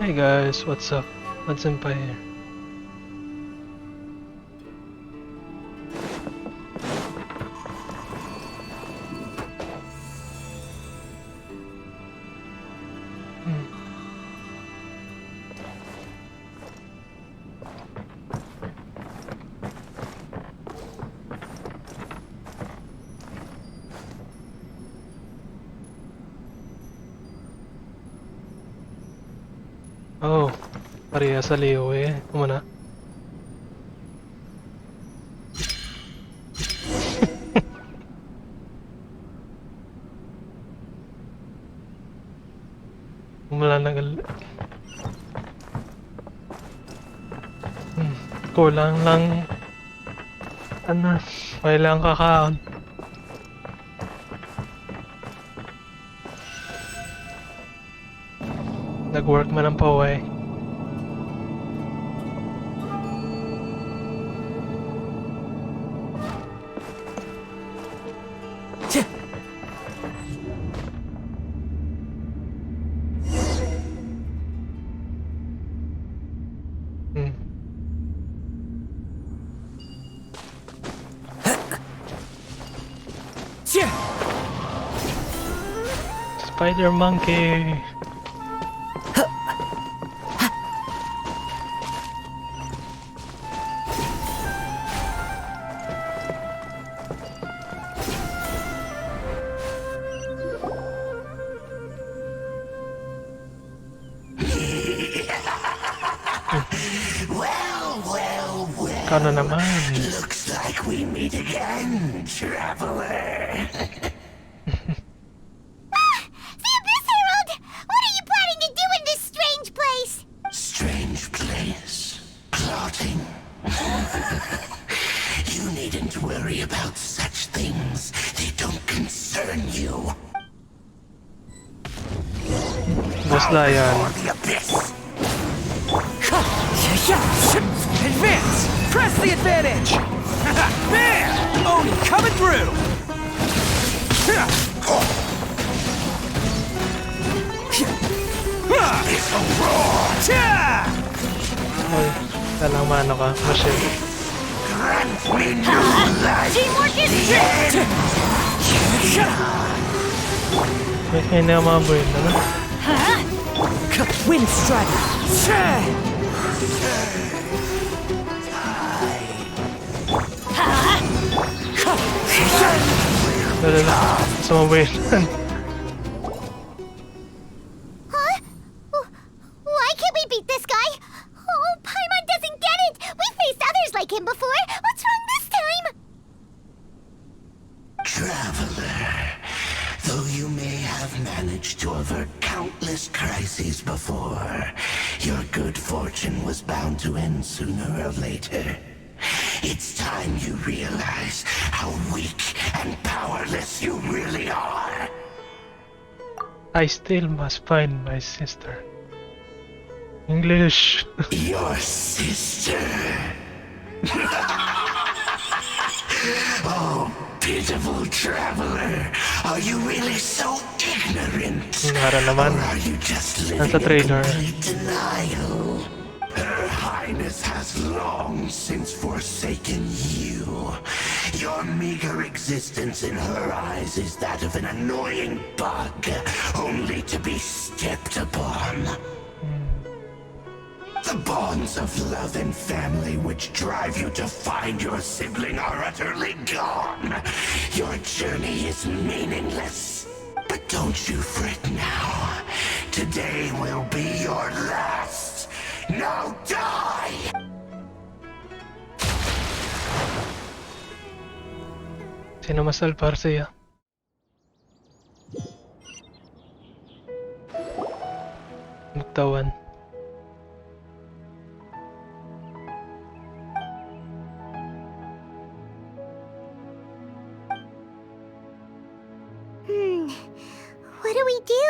Hey guys, what's up? What's in here? Oh, parehas sa Leo eh. Muna. Wala nang kulang lang ano, kailangan kakaon. Nag-work man ang paway. Spider monkey. Kano naman? Looks like we meet again, traveler. The Abyss Herald! What are you planning to do in this strange place? Strange place. Plotting. You needn't worry about such things. They don't concern you. Boss Lion. For the Abyss. Advance! Press the advantage! There! Oni coming through! It's a roar! Ay, talang mano ka. Machine. Grant me new life! Teamwork is May kaya na mga brain na. Wind Strider! Lalala. Sa mga brain. Huh? Why can't we beat this guy? Oh, Paimon doesn't get it! We faced others like him before! What's wrong this time? Traveler, though you may have managed to avert countless crises before, your good fortune was bound to end sooner or later. It's time you realize how weak and powerless you really are. I still must find my sister. English. Your sister. Oh, pitiful traveler. Are you really so ignorant? Nara naman. Or are you just Nasa living in trailer. complete denial? Her Highness has long since forsaken you. Your meager existence in her eyes is that of an annoying bug, only to be stepped upon. The bonds of love and family which drive you to find your sibling are utterly gone. Your journey is meaningless. But don't you fret now. Today will be your last. Now die! Sino mas alpar siya? Nagtawan. What do we do?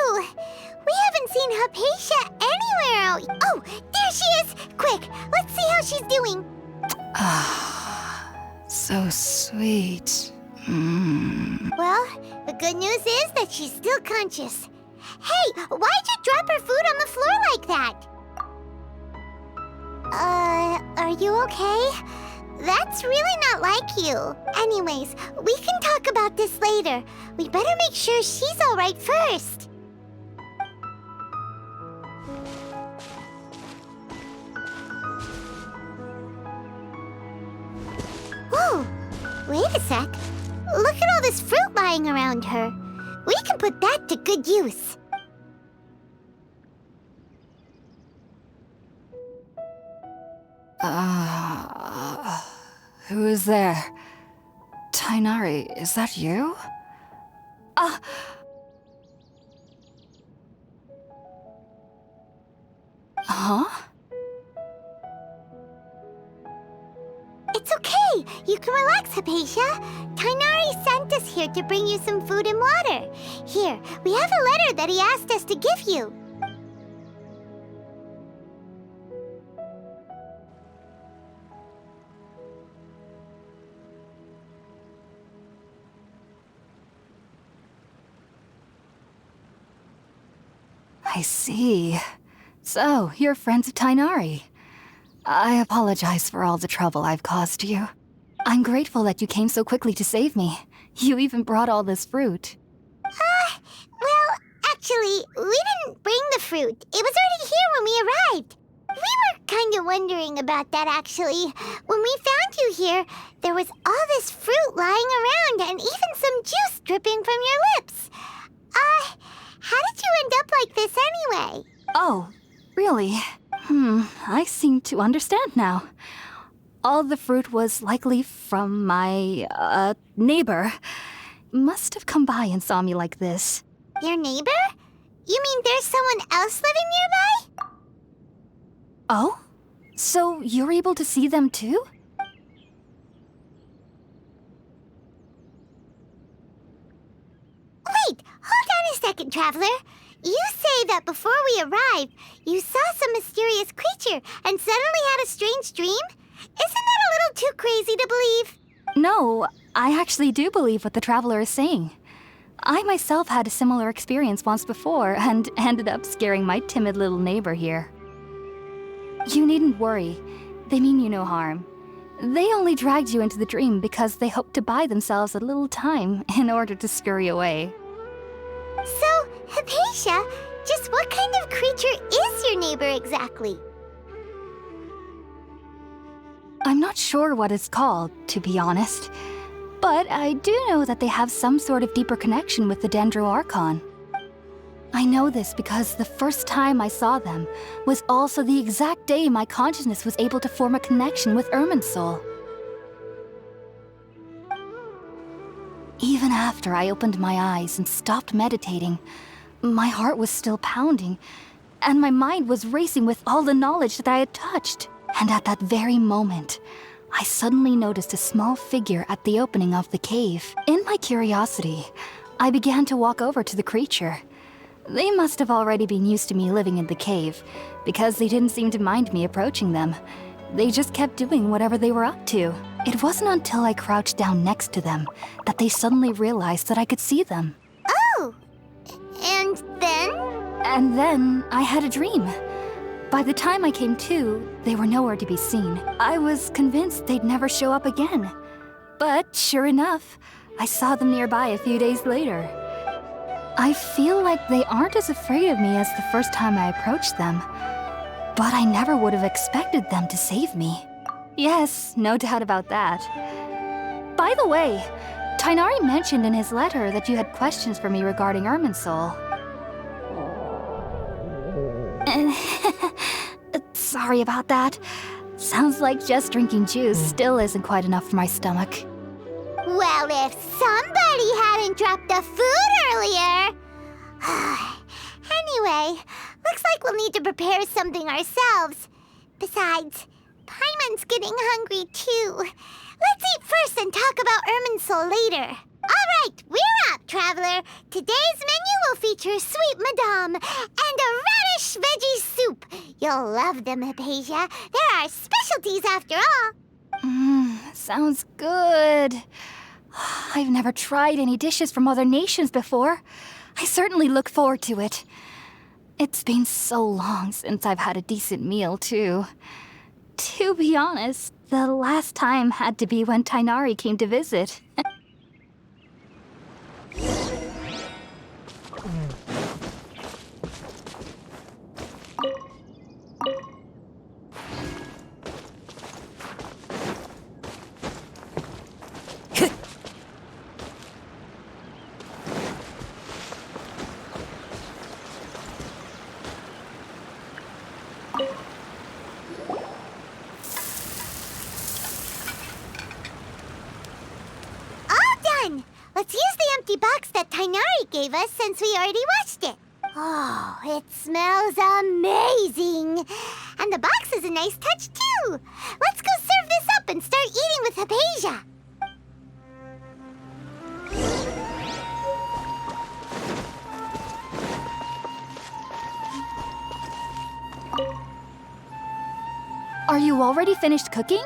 We haven't seen Hypatia anywhere out. Oh, there she is! Quick, let's see how she's doing. So sweet. Well, the good news is that she's still conscious. Hey, why'd you drop her food on the floor like that? Are you okay? That's really not like you. Anyways, we can talk about this later. We better make sure she's alright first. Whoa! Wait a sec. Look at all this fruit lying around her. We can put that to good use. Who is there? Tainari, is that you? Huh? It's okay. You can relax, Hypatia. Tainari sent us here to bring you some food and water. Here, we have a letter that he asked us to give you. I see. So, you're friends of Tainari. I apologize for all the trouble I've caused you. I'm grateful that you came so quickly to save me. You even brought all this fruit. Well, actually, we didn't bring the fruit. It was already here when we arrived. We were kind of wondering about that, actually. When we found you here, there was all this fruit lying around and even some juice dripping from your lips. How did you end up like this anyway? Oh, really? I seem to understand now. All the fruit was likely from my, neighbor. Must have come by and saw me like this. Your neighbor? You mean there's someone else living nearby? Oh? So you're able to see them too? Wait, hold on a second, Traveler. You say that before we arrived, you saw some mysterious creature and suddenly had a strange dream? Isn't that a little too crazy to believe? No, I actually do believe what the Traveler is saying. I myself had a similar experience once before and ended up scaring my timid little neighbor here. You needn't worry. They mean you no harm. They only dragged you into the dream because they hoped to buy themselves a little time in order to scurry away. So, Hypatia, just what kind of creature is your neighbor exactly? I'm not sure what it's called, to be honest. But I do know that they have some sort of deeper connection with the Dendro Archon. I know this because the first time I saw them was also the exact day my consciousness was able to form a connection with Irminsul. Even after I opened my eyes and stopped meditating, my heart was still pounding, and my mind was racing with all the knowledge that I had touched. And at that very moment, I suddenly noticed a small figure at the opening of the cave. In my curiosity, I began to walk over to the creature. They must have already been used to me living in the cave, because they didn't seem to mind me approaching them. They just kept doing whatever they were up to. It wasn't until I crouched down next to them that they suddenly realized that I could see them. Oh! And then? And then I had a dream. By the time I came to, they were nowhere to be seen. I was convinced they'd never show up again. But sure enough, I saw them nearby a few days later. I feel like they aren't as afraid of me as the first time I approached them. But I never would have expected them to save me. Yes, no doubt about that. By the way, Tainari mentioned in his letter that you had questions for me regarding Irminsul. Sorry about that. Sounds like just drinking juice still isn't quite enough for my stomach. Well, if somebody hadn't dropped the food earlier... Anyway, looks like we'll need to prepare something ourselves. Besides, Paimon's getting hungry too. Let's eat first and talk about Irminsul later. All right, we're up, Traveler. Today's menu will feature sweet madame and a radish veggie soup. You'll love them, Hypatia. They're our specialties after all. Sounds good. I've never tried any dishes from other nations before. I certainly look forward to it. It's been so long since I've had a decent meal, too. To be honest, the last time had to be when Tainari came to visit. Let's use the empty box that Tainari gave us since we already washed it. Oh, it smells amazing. And the box is a nice touch, too. Let's go serve this up and start eating with Hypatia. Are you already finished cooking?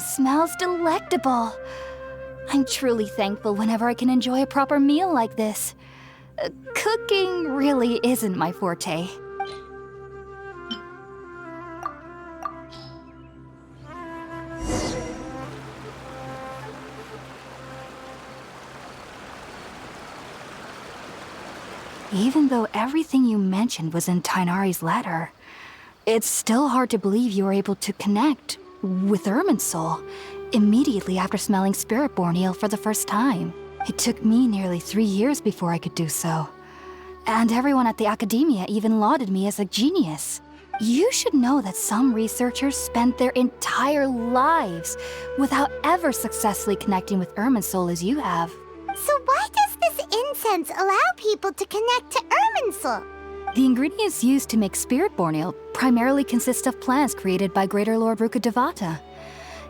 Smells delectable. I'm truly thankful whenever I can enjoy a proper meal like this. Cooking really isn't my forte. Even though everything you mentioned was in Tainari's letter, it's still hard to believe you were able to connect with Irminsul immediately after smelling Spiritborn Ale for the first time. It took me nearly 3 years before I could do so. And everyone at the Academia even lauded me as a genius. You should know that some researchers spend their entire lives without ever successfully connecting with Irminsul as you have. So why does this incense allow people to connect to Irminsul? The ingredients used to make Spiritborn Ale primarily consist of plants created by Greater Lord Rukkhadevata.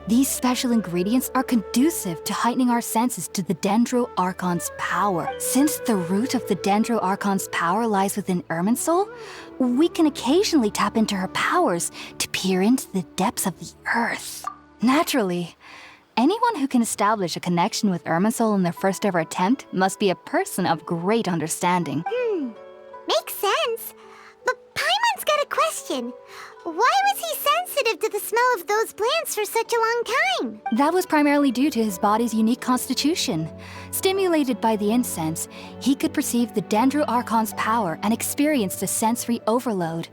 These special ingredients are conducive to heightening our senses to the Dendro Archon's power. Since the root of the Dendro Archon's power lies within Irminsul, we can occasionally tap into her powers to peer into the depths of the earth. Naturally, anyone who can establish a connection with Irminsul in their first ever attempt must be a person of great understanding. Makes sense. But Paimon's got a question. Why was he sensitive to the smell of those plants for such a long time? That was primarily due to his body's unique constitution. Stimulated by the incense, he could perceive the Dendro Archon's power and experienced a sensory overload,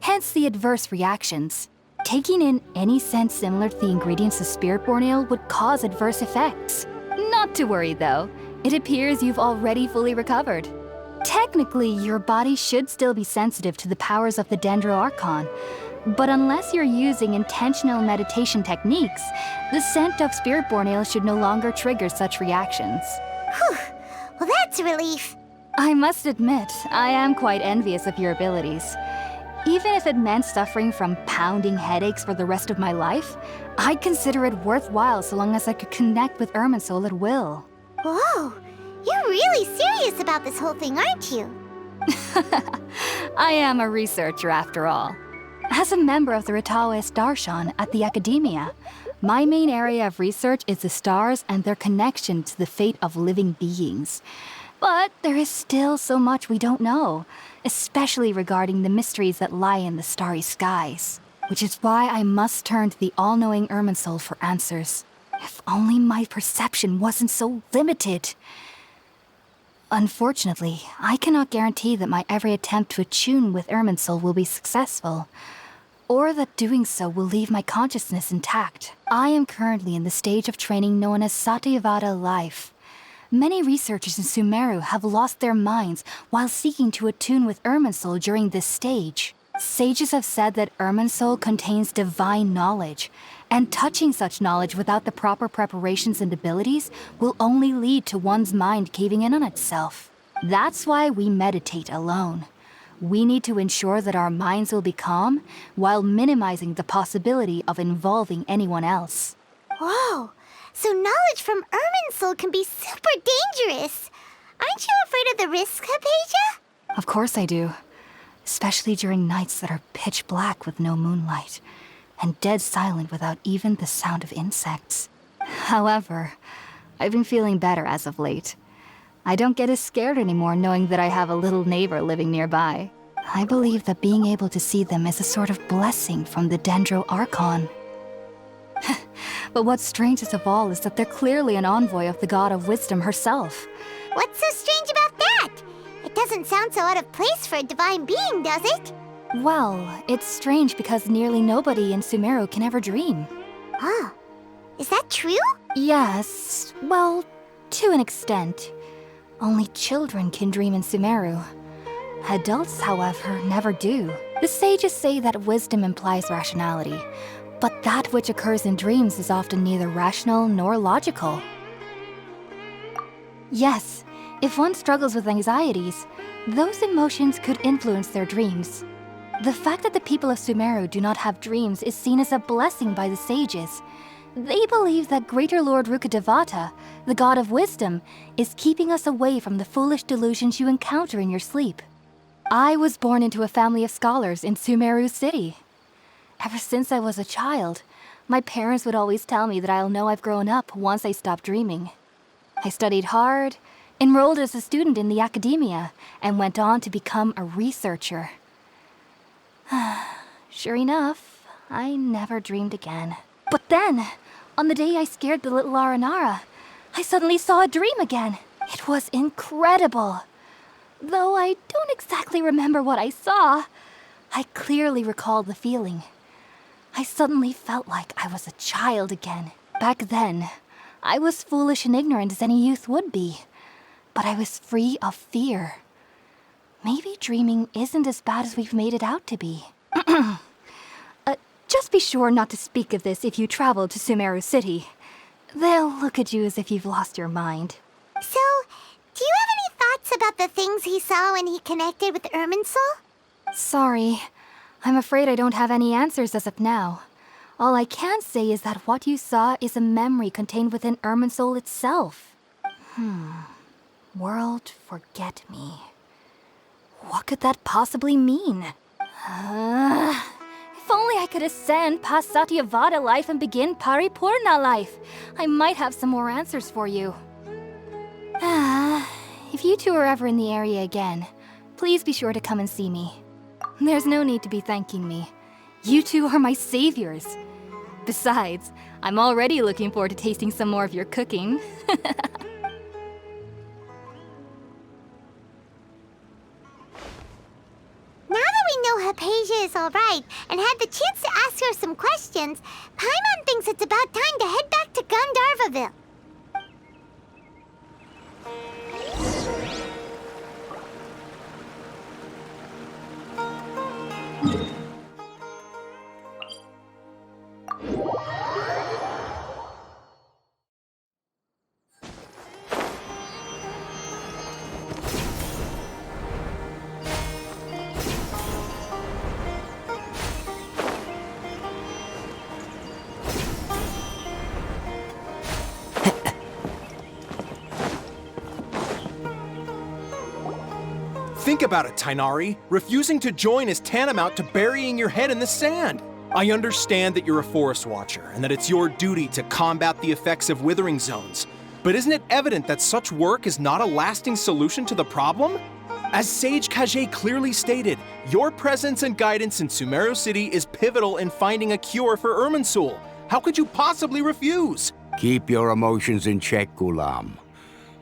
hence the adverse reactions. Taking in any scent similar to the ingredients of Spiritborn Ale would cause adverse effects. Not to worry though, it appears you've already fully recovered. Technically, your body should still be sensitive to the powers of the Dendro Archon, but unless you're using intentional meditation techniques, the scent of Spiritborn Ale should no longer trigger such reactions. Whew. Well, that's a relief. I must admit, I am quite envious of your abilities. Even if it meant suffering from pounding headaches for the rest of my life, I'd consider it worthwhile so long as I could connect with Irminsul at will. Whoa, you're really serious about this whole thing, aren't you? I am a researcher after all. As a member of the Taoist Darshan at the Academia, my main area of research is the stars and their connection to the fate of living beings. But there is still so much we don't know, especially regarding the mysteries that lie in the starry skies. Which is why I must turn to the all-knowing Irminsul for answers. If only my perception wasn't so limited. Unfortunately, I cannot guarantee that my every attempt to attune with Irminsul will be successful, or that doing so will leave my consciousness intact. I am currently in the stage of training known as Satyavada life. Many researchers in Sumeru have lost their minds while seeking to attune with Irminsul during this stage. Sages have said that Irminsul contains divine knowledge, and touching such knowledge without the proper preparations and abilities will only lead to one's mind caving in on itself. That's why we meditate alone. We need to ensure that our minds will be calm while minimizing the possibility of involving anyone else. Whoa, so knowledge from Irminsul can be super dangerous. Aren't you afraid of the risks, Hypatia? Of course I do. Especially during nights that are pitch black with no moonlight, and dead silent without even the sound of insects. However, I've been feeling better as of late. I don't get as scared anymore knowing that I have a little neighbor living nearby. I believe that being able to see them is a sort of blessing from the Dendro Archon. But what's strangest of all is that they're clearly an envoy of the God of Wisdom herself. What's so strange about that? It doesn't sound so out of place for a divine being, does it? Well, it's strange because nearly nobody in Sumeru can ever dream. Oh, is that true? Yes, well, to an extent. Only children can dream in Sumeru. Adults, however, never do. The sages say that wisdom implies rationality, but that which occurs in dreams is often neither rational nor logical. Yes, if one struggles with anxieties, those emotions could influence their dreams. The fact that the people of Sumeru do not have dreams is seen as a blessing by the sages. They believe that Greater Lord Rukkhadevata, the God of Wisdom, is keeping us away from the foolish delusions you encounter in your sleep. I was born into a family of scholars in Sumeru City. Ever since I was a child, my parents would always tell me that I'll know I've grown up once I stop dreaming. I studied hard, enrolled as a student in the academia, and went on to become a researcher. Sure enough, I never dreamed again. But then, on the day I scared the little Aranara, I suddenly saw a dream again. It was incredible. Though I don't exactly remember what I saw, I clearly recall the feeling. I suddenly felt like I was a child again. Back then, I was foolish and ignorant as any youth would be, but I was free of fear. Maybe dreaming isn't as bad as we've made it out to be. Just be sure not to speak of this if you travel to Sumeru City. They'll look at you as if you've lost your mind. So, do you have any thoughts about the things he saw when he connected with Irminsul? Sorry. I'm afraid I don't have any answers as of now. All I can say is that what you saw is a memory contained within Irminsul itself. World forget me. What could that possibly mean? If only I could ascend past Satyavada life and begin Paripurna life, I might have some more answers for you. If you two are ever in the area again, please be sure to come and see me. There's no need to be thanking me. You two are my saviors. Besides, I'm already looking forward to tasting some more of your cooking. Now that we know Hypatia is alright and had the chance to ask her some questions, Paimon thinks it's about time to head back to Gandharvaville. Think about it, Tainari. Refusing to join is tantamount to burying your head in the sand. I understand that you're a forest watcher and that it's your duty to combat the effects of withering zones. But isn't it evident that such work is not a lasting solution to the problem? As Sage Kage clearly stated, your presence and guidance in Sumeru City is pivotal in finding a cure for Irminsul. How could you possibly refuse? Keep your emotions in check, Gulam.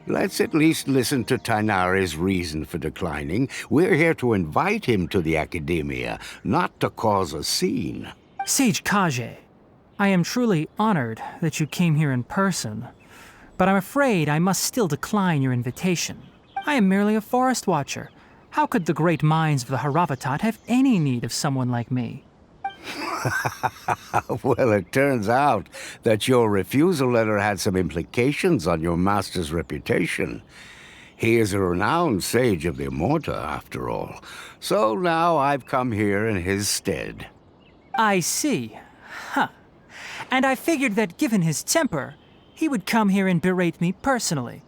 Let's at least listen to Tainari's reason for declining. We're here to invite him to the Academia, not to cause a scene. Sage Kage, I am truly honored that you came here in person, but I'm afraid I must still decline your invitation. I am merely a forest watcher. How could the great minds of the Haravatat have any need of someone like me? Well, it turns out that your refusal letter had some implications on your master's reputation. He is a renowned sage of the Immorta, after all. So now I've come here in his stead. I see. Huh. And I figured that given his temper, he would come here and berate me personally.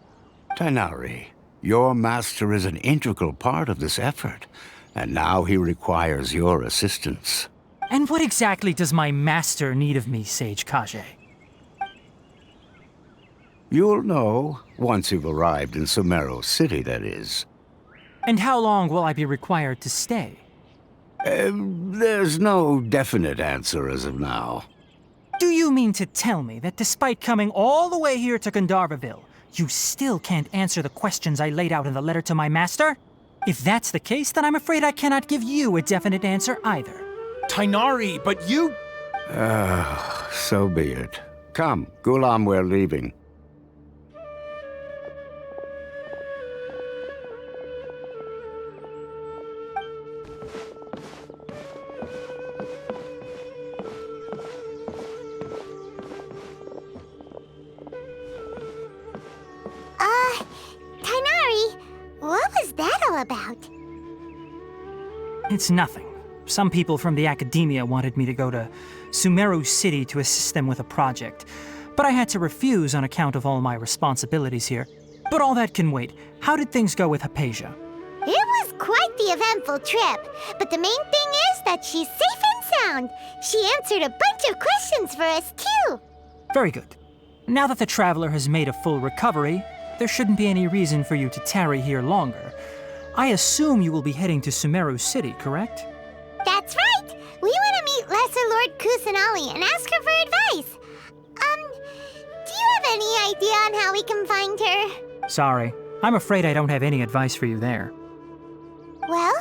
Tainari, your master is an integral part of this effort, and now he requires your assistance. And what exactly does my master need of me, Sage Kage? You'll know, once you've arrived in Sumeru City, that is. And how long will I be required to stay? There's no definite answer as of now. Do you mean to tell me that despite coming all the way here to Gandharvaville, you still can't answer the questions I laid out in the letter to my master? If that's the case, then I'm afraid I cannot give you a definite answer either. Tainari, but you... So be it. Come, Gulam, we're leaving. Tainari, what was that all about? It's nothing. Some people from the academia wanted me to go to Sumeru City to assist them with a project, but I had to refuse on account of all my responsibilities here. But all that can wait. How did things go with Hypatia? It was quite the eventful trip, but the main thing is that she's safe and sound. She answered a bunch of questions for us, too. Very good. Now that the traveler has made a full recovery, there shouldn't be any reason for you to tarry here longer. I assume you will be heading to Sumeru City, correct? That's right! We want to meet Lesser Lord Kusanali and ask her for advice. Do you have any idea on how we can find her? Sorry. I'm afraid I don't have any advice for you there. Well,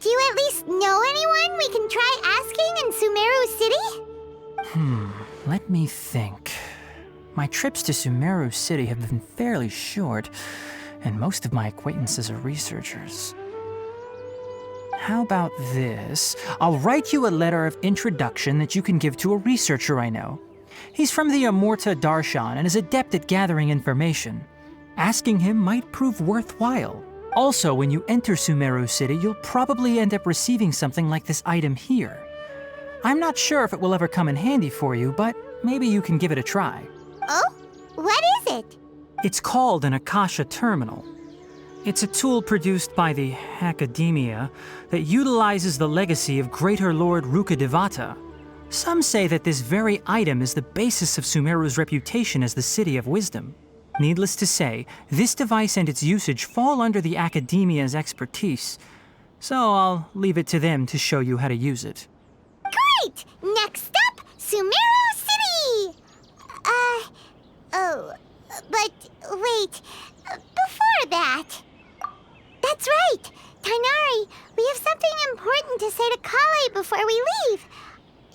do you at least know anyone we can try asking in Sumeru City? Let me think. My trips to Sumeru City have been fairly short, and most of my acquaintances are researchers. How about this? I'll write you a letter of introduction that you can give to a researcher I know. He's from the Amorta Darshan and is adept at gathering information. Asking him might prove worthwhile. Also, when you enter Sumeru City, you'll probably end up receiving something like this item here. I'm not sure if it will ever come in handy for you, but maybe you can give it a try. Oh? What is it? It's called an Akasha Terminal. It's a tool produced by the Academia that utilizes the legacy of Greater Lord Rukadevata. Some say that this very item is the basis of Sumeru's reputation as the City of Wisdom. Needless to say, this device and its usage fall under the Academia's expertise, so I'll leave it to them to show you how to use it. Great! Next up, Sumeru City! But wait, before that... That's right! Tainari, we have something important to say to Kale before we leave.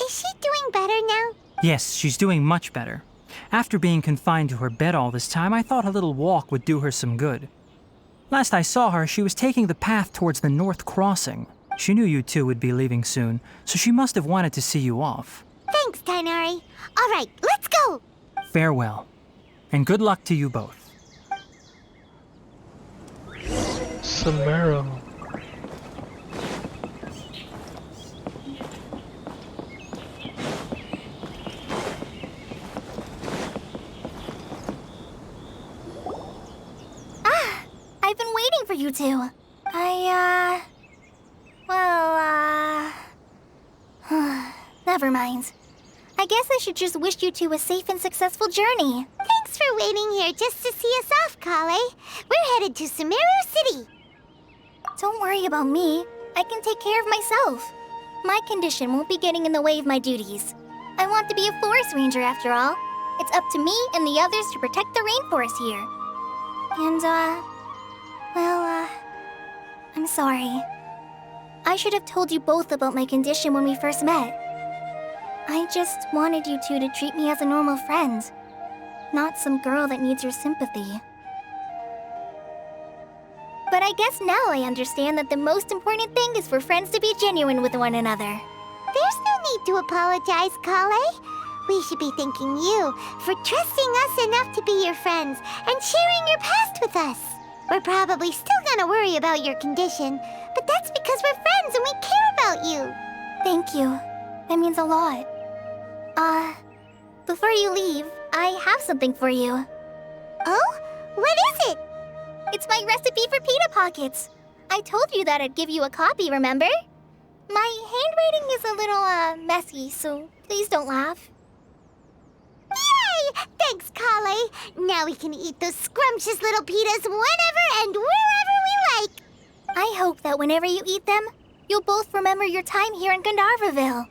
Is she doing better now? Yes, she's doing much better. After being confined to her bed all this time, I thought a little walk would do her some good. Last I saw her, she was taking the path towards the North Crossing. She knew you two would be leaving soon, so she must have wanted to see you off. Thanks, Tainari. All right, let's go! Farewell, and good luck to you both. Sumeru. I've been waiting for you two. Never mind. I guess I should just wish you two a safe and successful journey. Thanks for waiting here just to see us off, Kale. We're headed to Sumeru City. Don't worry about me. I can take care of myself. My condition won't be getting in the way of my duties. I want to be a forest ranger after all. It's up to me and the others to protect the rainforest here. And, I'm sorry. I should have told you both about my condition when we first met. I just wanted you two to treat me as a normal friend, not some girl that needs your sympathy. But I guess now I understand that the most important thing is for friends to be genuine with one another. There's no need to apologize, Kale. We should be thanking you for trusting us enough to be your friends and sharing your past with us. We're probably still gonna worry about your condition, but that's because we're friends and we care about you. Thank you. That means a lot. Before you leave, I have something for you. Oh? What is it? It's my recipe for pita pockets. I told you that I'd give you a copy, remember? My handwriting is a little, messy, so please don't laugh. Yay! Thanks, Kale. Now we can eat those scrumptious little pitas whenever and wherever we like. I hope that whenever you eat them, you'll both remember your time here in Gandharvaville.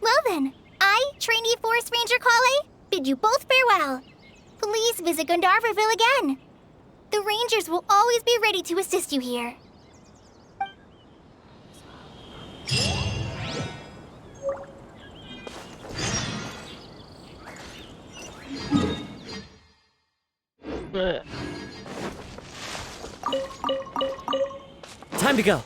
Well then, I, trainee Forest Ranger Kale, bid you both farewell. Please visit Gandharvaville again. The Rangers will always be ready to assist you here. Time to go.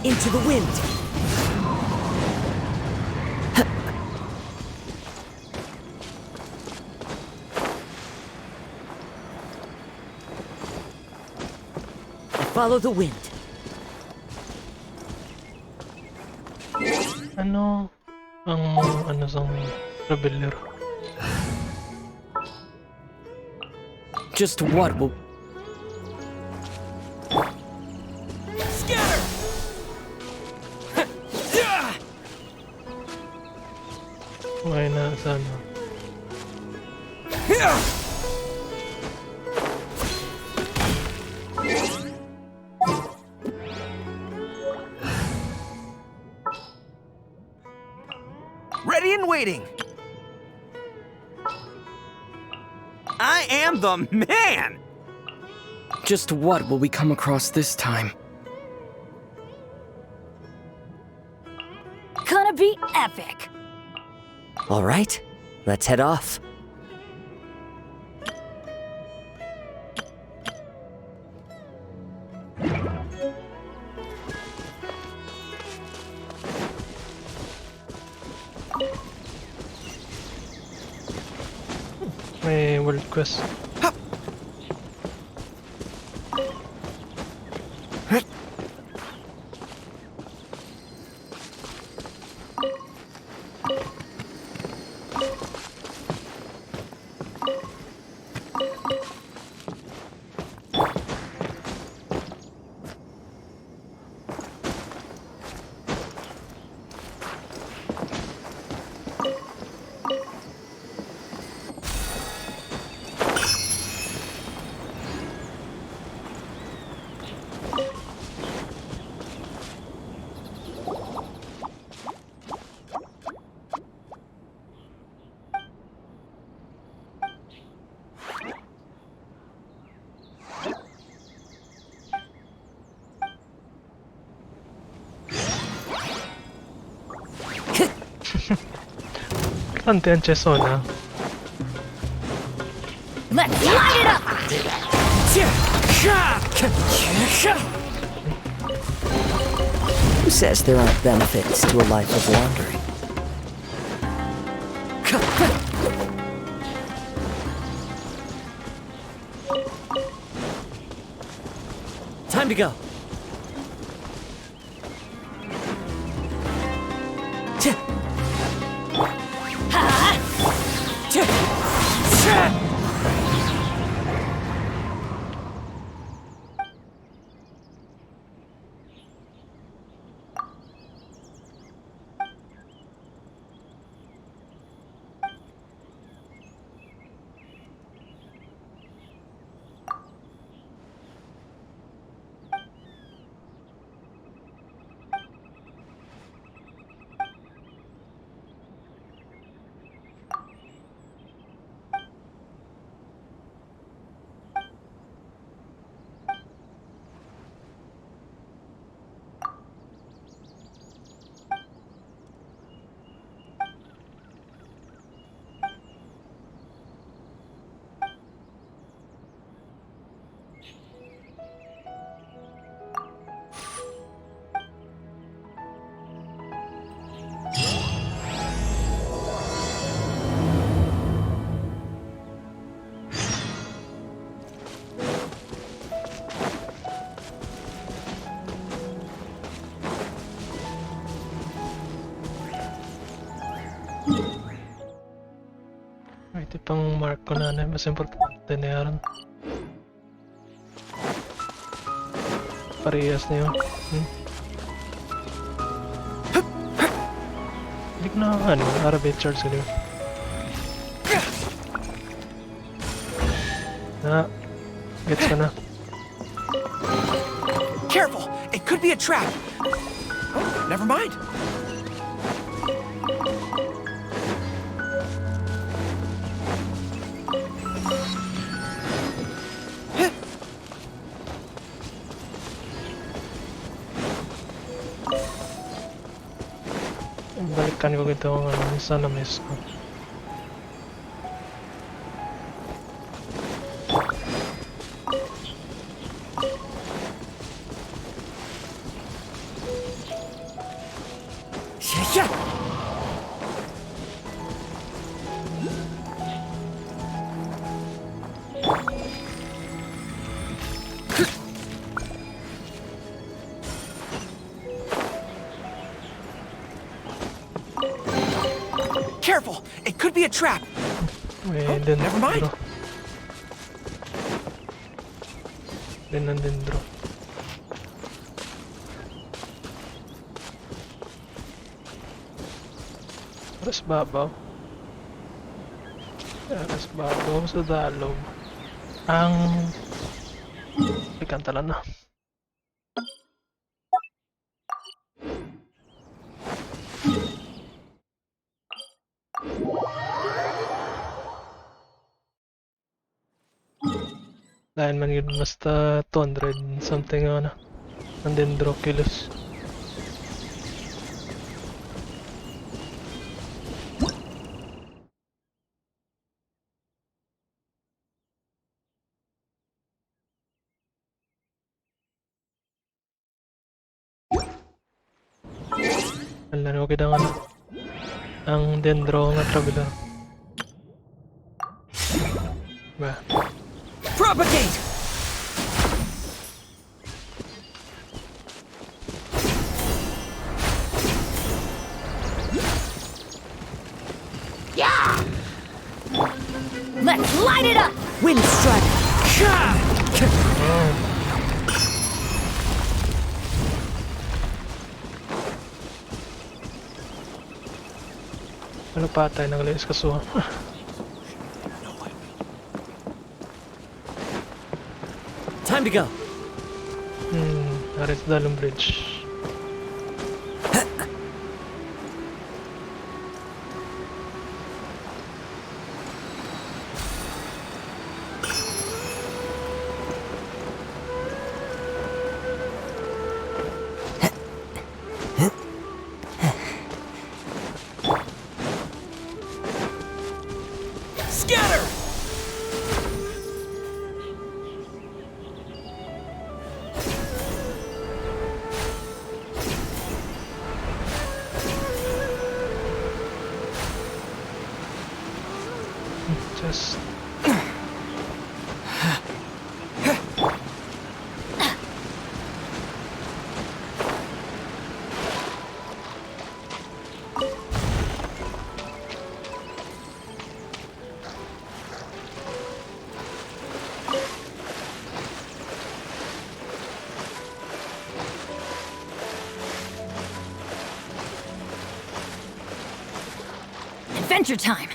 Into the wind. Follow the wind. Ano ang sang rebeller? Just what will... Scatter! May na sana. Ready and waiting. I am the man! Just what will we come across this time? Gonna be epic. All right, let's head off. May world quest. Ante ang Chesona. Let's light it up! Who says there aren't benefits to a life of wandering? Time to go. Ito pang mark ko na mas importante na yan. Parehas na yun. Hindi ko na ano, Arabic charge ko. Na, gets ko na. Careful! It could be a trap! Oh, never mind. Balikan ko ito ang ano, sana miss ko. Yeah. Careful! It could be a trap! Never mind. Dendro. Aras babaw. Aras babaw sa dalog. Ang ikantalan na. Dahil man yun basta 200 something ano. And then draw kilos. Alam ko kita nga na. Ang dendro nga traveler. Ba? Propagate! Let's light it up! Wind strike! Ano patay ng layas kasuhan? Time to go. Narin sa dalong bridge. Scatter! Just Adventure time!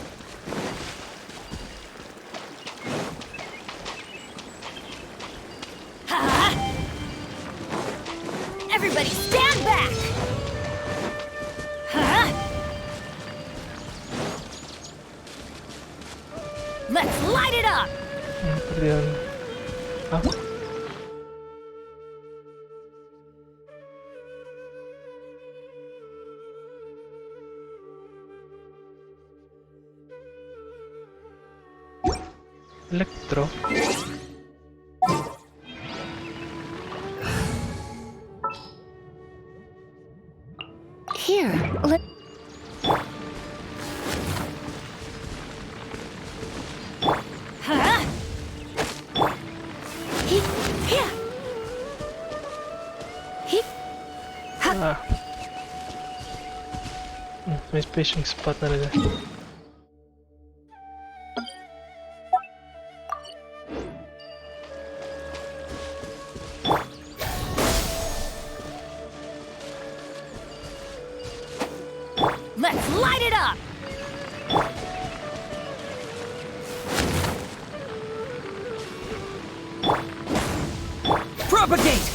Everybody stand back! Let's light it up! pwede yan. Ah? Electro. Here, let... Ah. May fishing spot na rin. Let's it up! Propagate!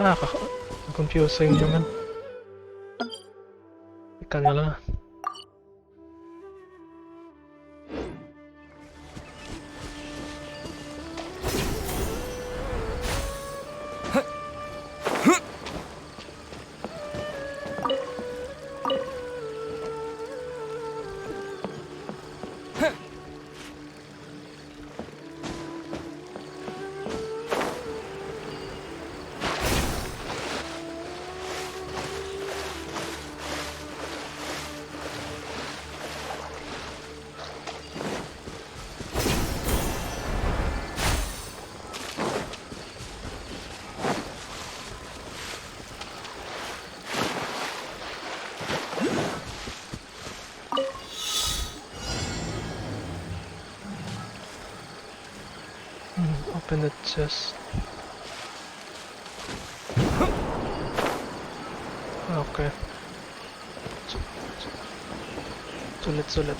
Ah, confusing naman. Ika nga lang. Open the chest. Okay. Sulit.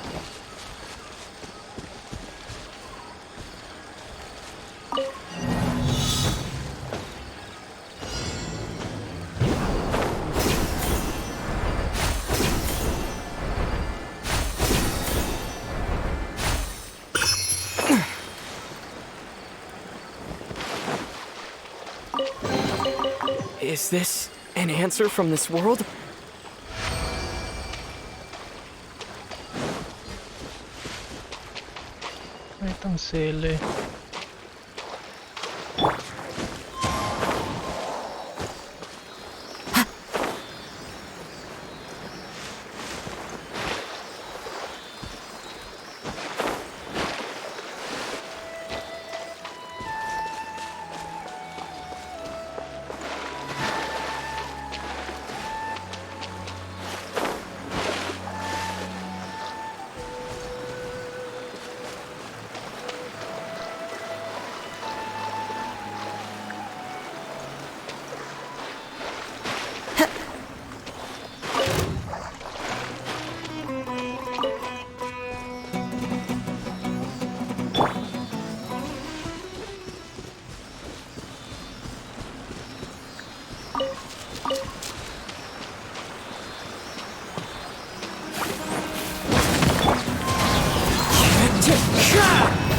Is this an answer from this world? Itong sili.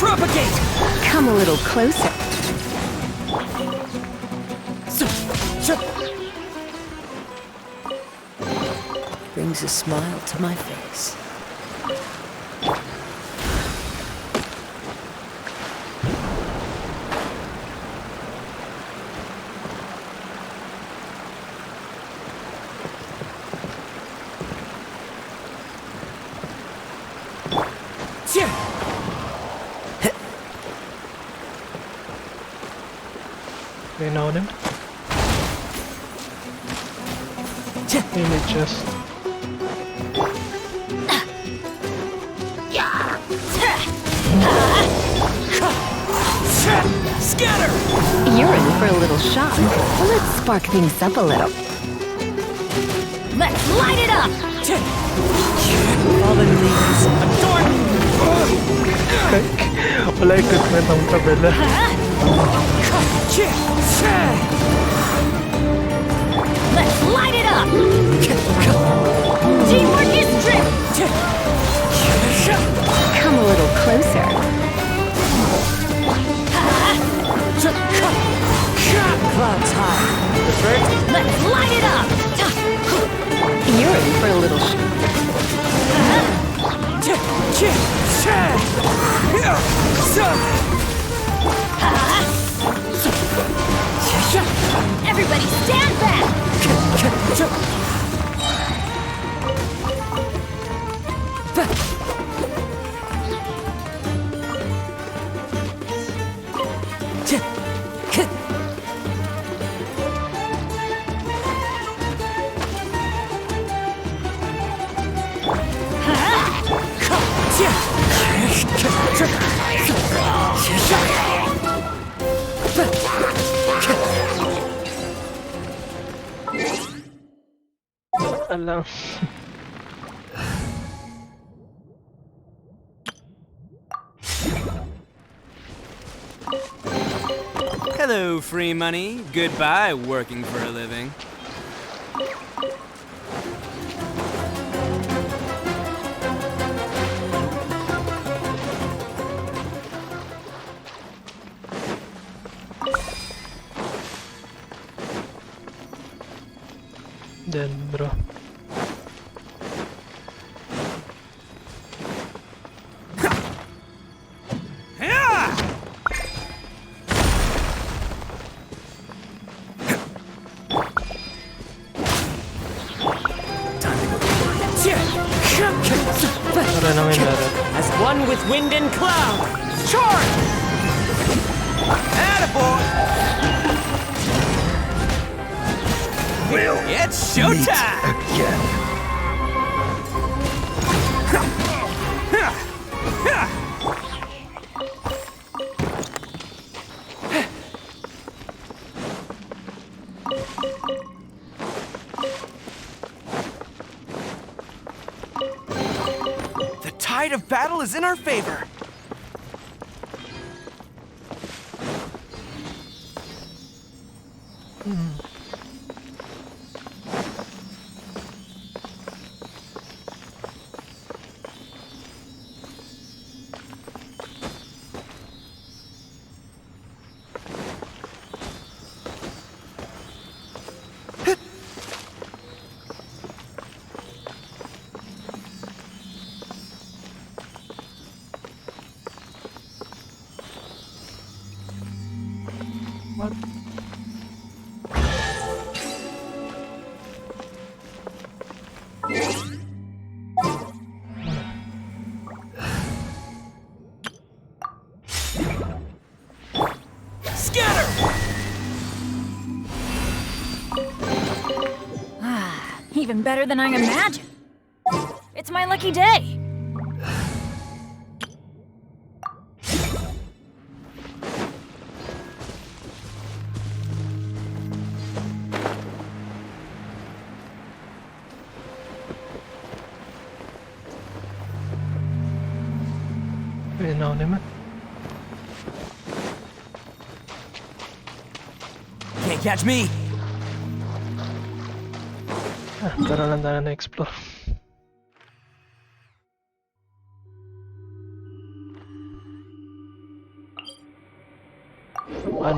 Propagate! Come a little closer. Brings a smile to my face. You know them? Maybe just... Scatter! You're in for a little shock. Let's spark things up a little. Let's light it up! Fallen leaves adorn! Wala equipment ang tabela. Let's light it up! Teamwork is strength! Come a little closer. Clouds high. Let's light it up! You're in for a little Everybody stand back! Alam. Hello, free money. Goodbye, working for a living. Then, bro. Para naman laro. As one with wind and cloud. Charge! Attaboy! It's showtime! Again. The tide of battle is in our favor. What? Scatter! Even better than I imagined. It's my lucky day. Ayun ako naman. Can't catch me. Tara lang tayo na-explore.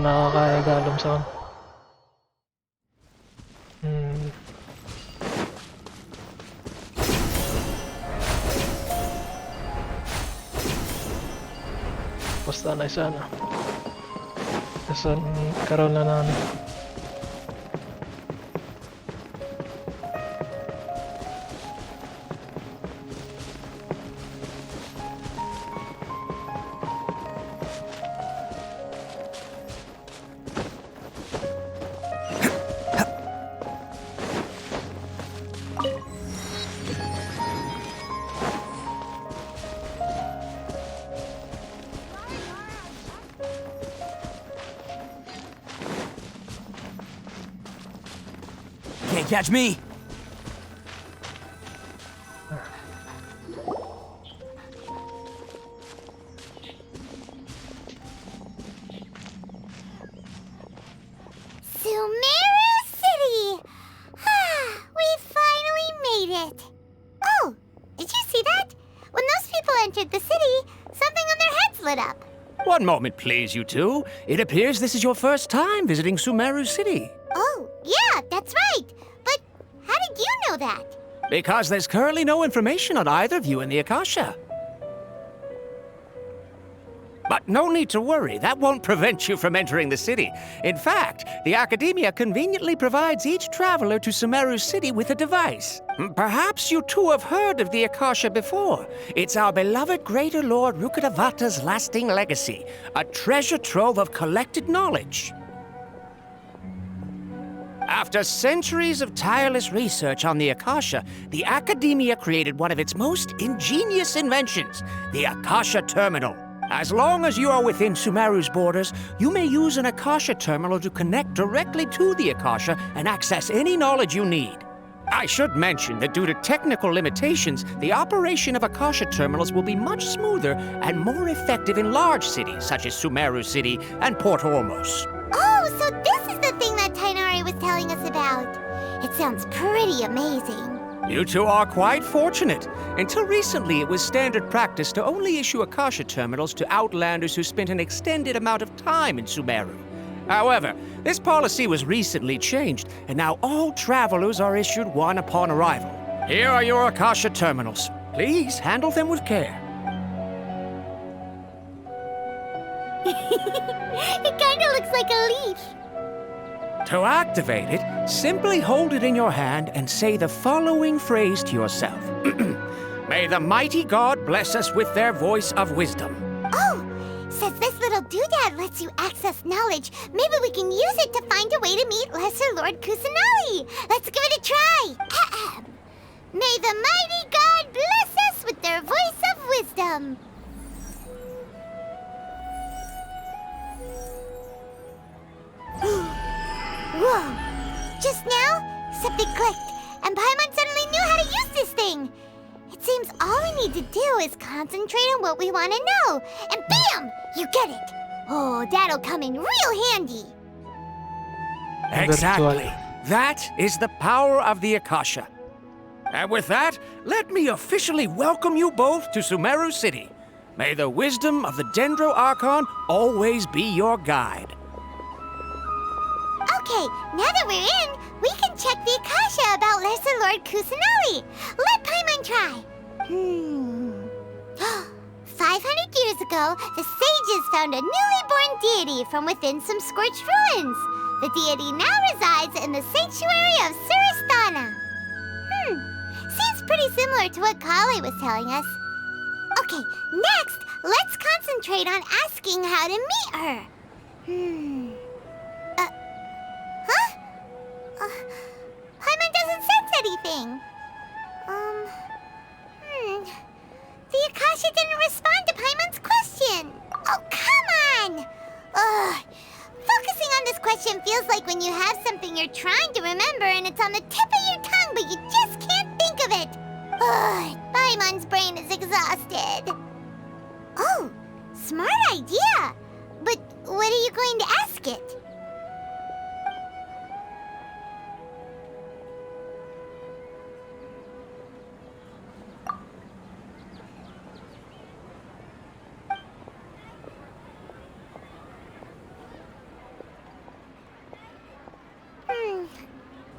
Nakakaigalom sa akin. Basta na isa na. Isa karoon na na ano. Can't catch me. Sumeru City! We finally made it! Oh, did you see that? When those people entered the city, something on their heads lit up. One moment, please, you two. It appears this is your first time visiting Sumeru City. Oh, yeah, that's right. But how did you know that? Because there's currently no information on either of you in the Akasha. But no need to worry, that won't prevent you from entering the city. In fact, the Academia conveniently provides each traveler to Sumeru City with a device. Perhaps you two have heard of the Akasha before. It's our beloved Greater Lord Rukkhadevata's lasting legacy, a treasure trove of collected knowledge. After centuries of tireless research on the Akasha, the Academia created one of its most ingenious inventions, the Akasha Terminal. As long as you are within Sumeru's borders, you may use an Akasha terminal to connect directly to the Akasha and access any knowledge you need. I should mention that due to technical limitations, the operation of Akasha terminals will be much smoother and more effective in large cities such as Sumeru City and Port Ormos. Oh, so this is the thing that Tainari was telling us about. It sounds pretty amazing. You two are quite fortunate. Until recently, it was standard practice to only issue Akasha terminals to outlanders who spent an extended amount of time in Sumeru. However, this policy was recently changed, and now all travelers are issued one upon arrival. Here are your Akasha terminals. Please handle them with care. It kinda looks like a leaf. To activate it, simply hold it in your hand and say the following phrase to yourself. May the mighty God bless us with their voice of wisdom. Oh, since this little doodad lets you access knowledge, maybe we can use it to find a way to meet Lesser Lord Kusanali. Let's give it a try. Ahem. May the mighty God bless us with their voice of wisdom. Whoa! Just now, something clicked, and Paimon suddenly knew how to use this thing. It seems all we need to do is concentrate on what we want to know, and bam! You get it! Oh, that'll come in real handy. Exactly. That is the power of the Akasha. And with that, let me officially welcome you both to Sumeru City. May the wisdom of the Dendro Archon always be your guide. Okay, now that we're in, we can check the Akasha about Lesser Lord Kusanali. Let Paimon try. 500 years ago, the sages found a newly born deity from within some scorched ruins. The deity now resides in the sanctuary of Surasthana. Seems pretty similar to what Kali was telling us. Okay, next, let's concentrate on asking how to meet her. Paimon doesn't sense anything. The Akasha didn't respond to Paimon's question. Oh, come on! Ugh. Focusing on this question feels like when you have something you're trying to remember and it's on the tip of your tongue, but you just can't think of it. Ugh. Paimon's brain is exhausted. Oh, smart idea. But what are you going to ask it?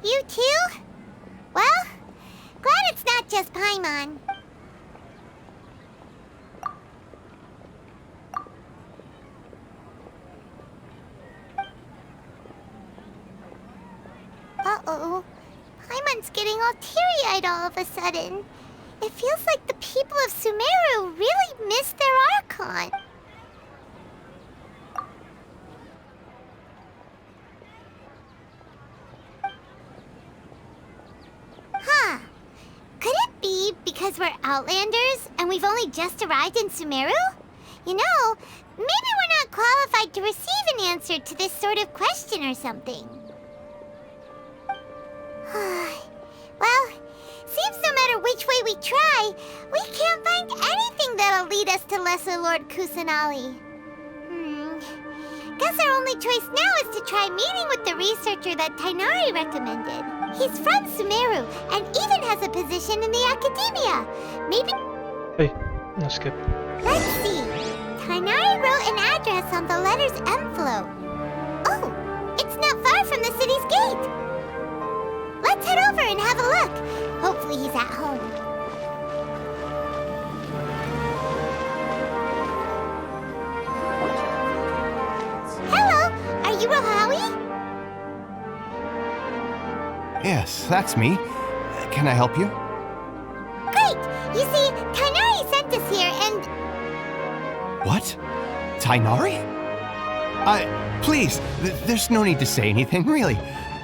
You too? Well, glad it's not just Paimon. Uh-oh. Paimon's getting all teary-eyed all of a sudden. It feels like the people of Sumeru really miss their Archon. Huh. Could it be because we're Outlanders and we've only just arrived in Sumeru? You know, maybe we're not qualified to receive an answer to this sort of question or something. Well, seems no matter which way we try, we can't find anything that'll lead us to Lesser Lord Kusanali. Guess our only choice now is to try meeting with the researcher that Tainari recommended. He's from Sumeru and even has a position in the academia. Maybe... Hey, no skip. Let's see. Tainari wrote an address on the letter's envelope. Oh, it's not far from the city's gate. Let's head over and have a look. Hopefully he's at home. Hello, are you Rohawi? Yes, that's me. Can I help you? Great! You see, Tainari sent us here and... What? Tainari? Please, there's no need to say anything, really.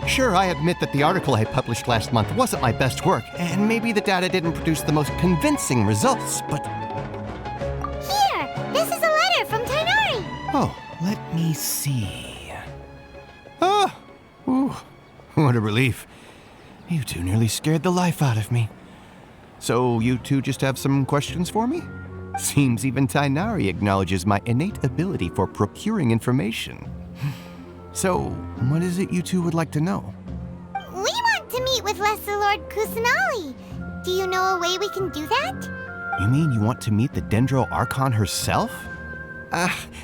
Sure, I admit that the article I published last month wasn't my best work, and maybe the data didn't produce the most convincing results, but... Here! This is a letter Oh, let me see. Ah! Ooh, what a relief. You two nearly scared the life out of me. So you two just have some questions for me? Seems even Tainari acknowledges my innate ability for procuring information. So, what is it you two would like to know? We want to meet with Lesser Lord Kusanali. Do you know a way we can do that? You mean you want to meet the Dendro Archon herself?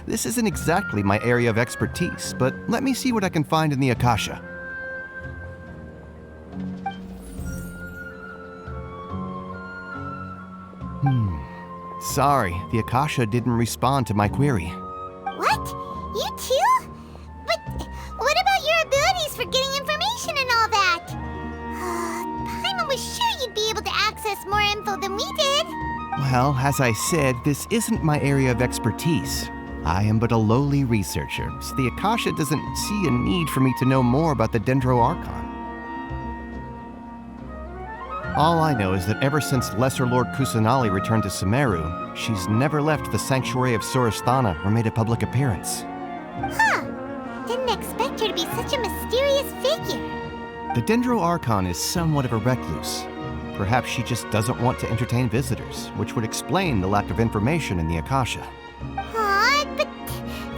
This isn't exactly my area of expertise, but let me see what I can find in the Akasha. Sorry, the Akasha didn't respond to my query. What? You too? But what about your abilities for getting information and all that? Paimon was sure you'd be able to access more info than we did. Well, as I said, this isn't my area of expertise. I am but a lowly researcher, so the Akasha doesn't see a need for me to know more about the Dendro Archon. All I know is that ever since Lesser Lord Kusanali returned to Sumeru, she's never left the Sanctuary of Surasthana or made a public appearance. Huh. Didn't expect her to be such a mysterious figure. The Dendro Archon is somewhat of a recluse. Perhaps she just doesn't want to entertain visitors, which would explain the lack of information in the Akasha. But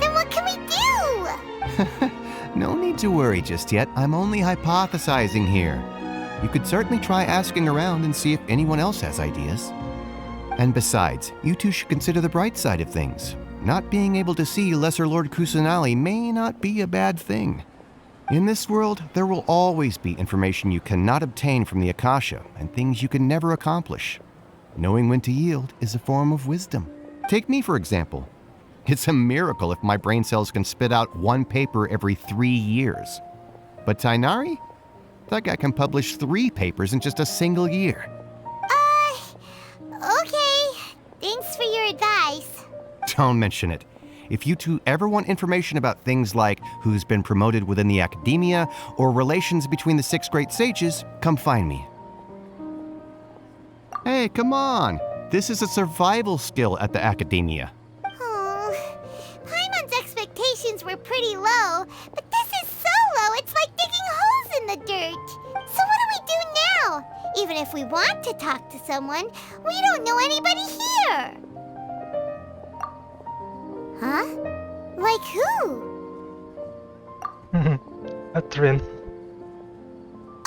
then what can we do? No need to worry just yet. I'm only hypothesizing here. You could certainly try asking around and see if anyone else has ideas. And besides, you two should consider the bright side of things. Not being able to see Lesser Lord Kusanali may not be a bad thing. In this world, there will always be information you cannot obtain from the Akasha and things you can never accomplish. Knowing when to yield is a form of wisdom. Take me, for example. It's a miracle if my brain cells can spit out one paper every 3 years. But Tainari? That guy can publish 3 papers in just a single year. Okay. Thanks for your advice. Don't mention it. If you two ever want information about things like who's been promoted within the academia or relations between the 6 great sages, come find me. Hey, come on. This is a survival skill at the academia. Paimon's expectations were pretty low, but this is so low, it's like digging holes in the dirt. So what do we do now? Even if we want to talk to someone, we don't know anybody here. Huh? Like who? Catherine.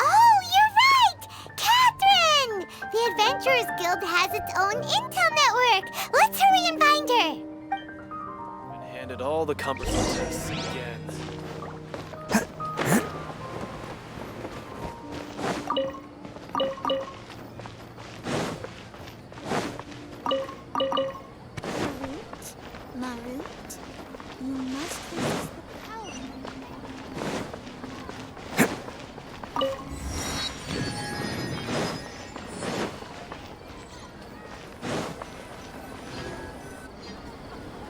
Oh, you're right! Catherine! The Adventurers Guild has its own intel network. Let's hurry and find her. Been handed all the cumbersome tests again. Marut, you must resist the power.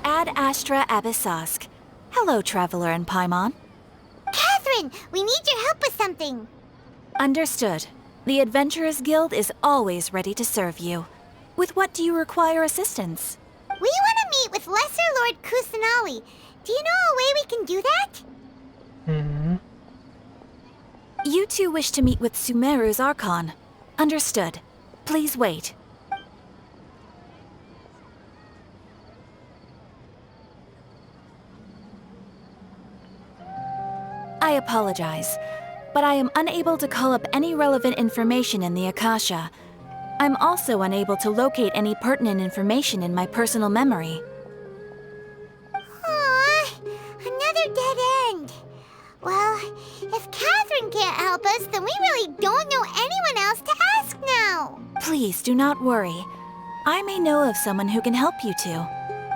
Ad Astra Abyssosk. Hello, Traveler and Paimon. Catherine, we need your help with something. Understood. The Adventurers Guild is always ready to serve you. With what do you require assistance? We want to meet with Lesser Lord Kusanali. Do you know a way we can do that? You two wish to meet with Sumeru's Archon. Understood. Please wait. I apologize, but I am unable to call up any relevant information in the Akasha. I'm also unable to locate any pertinent information in my personal memory. Aww, another dead end. Well, if Catherine can't help us, then we really don't know anyone else to ask now. Please do not worry. I may know of someone who can help you two.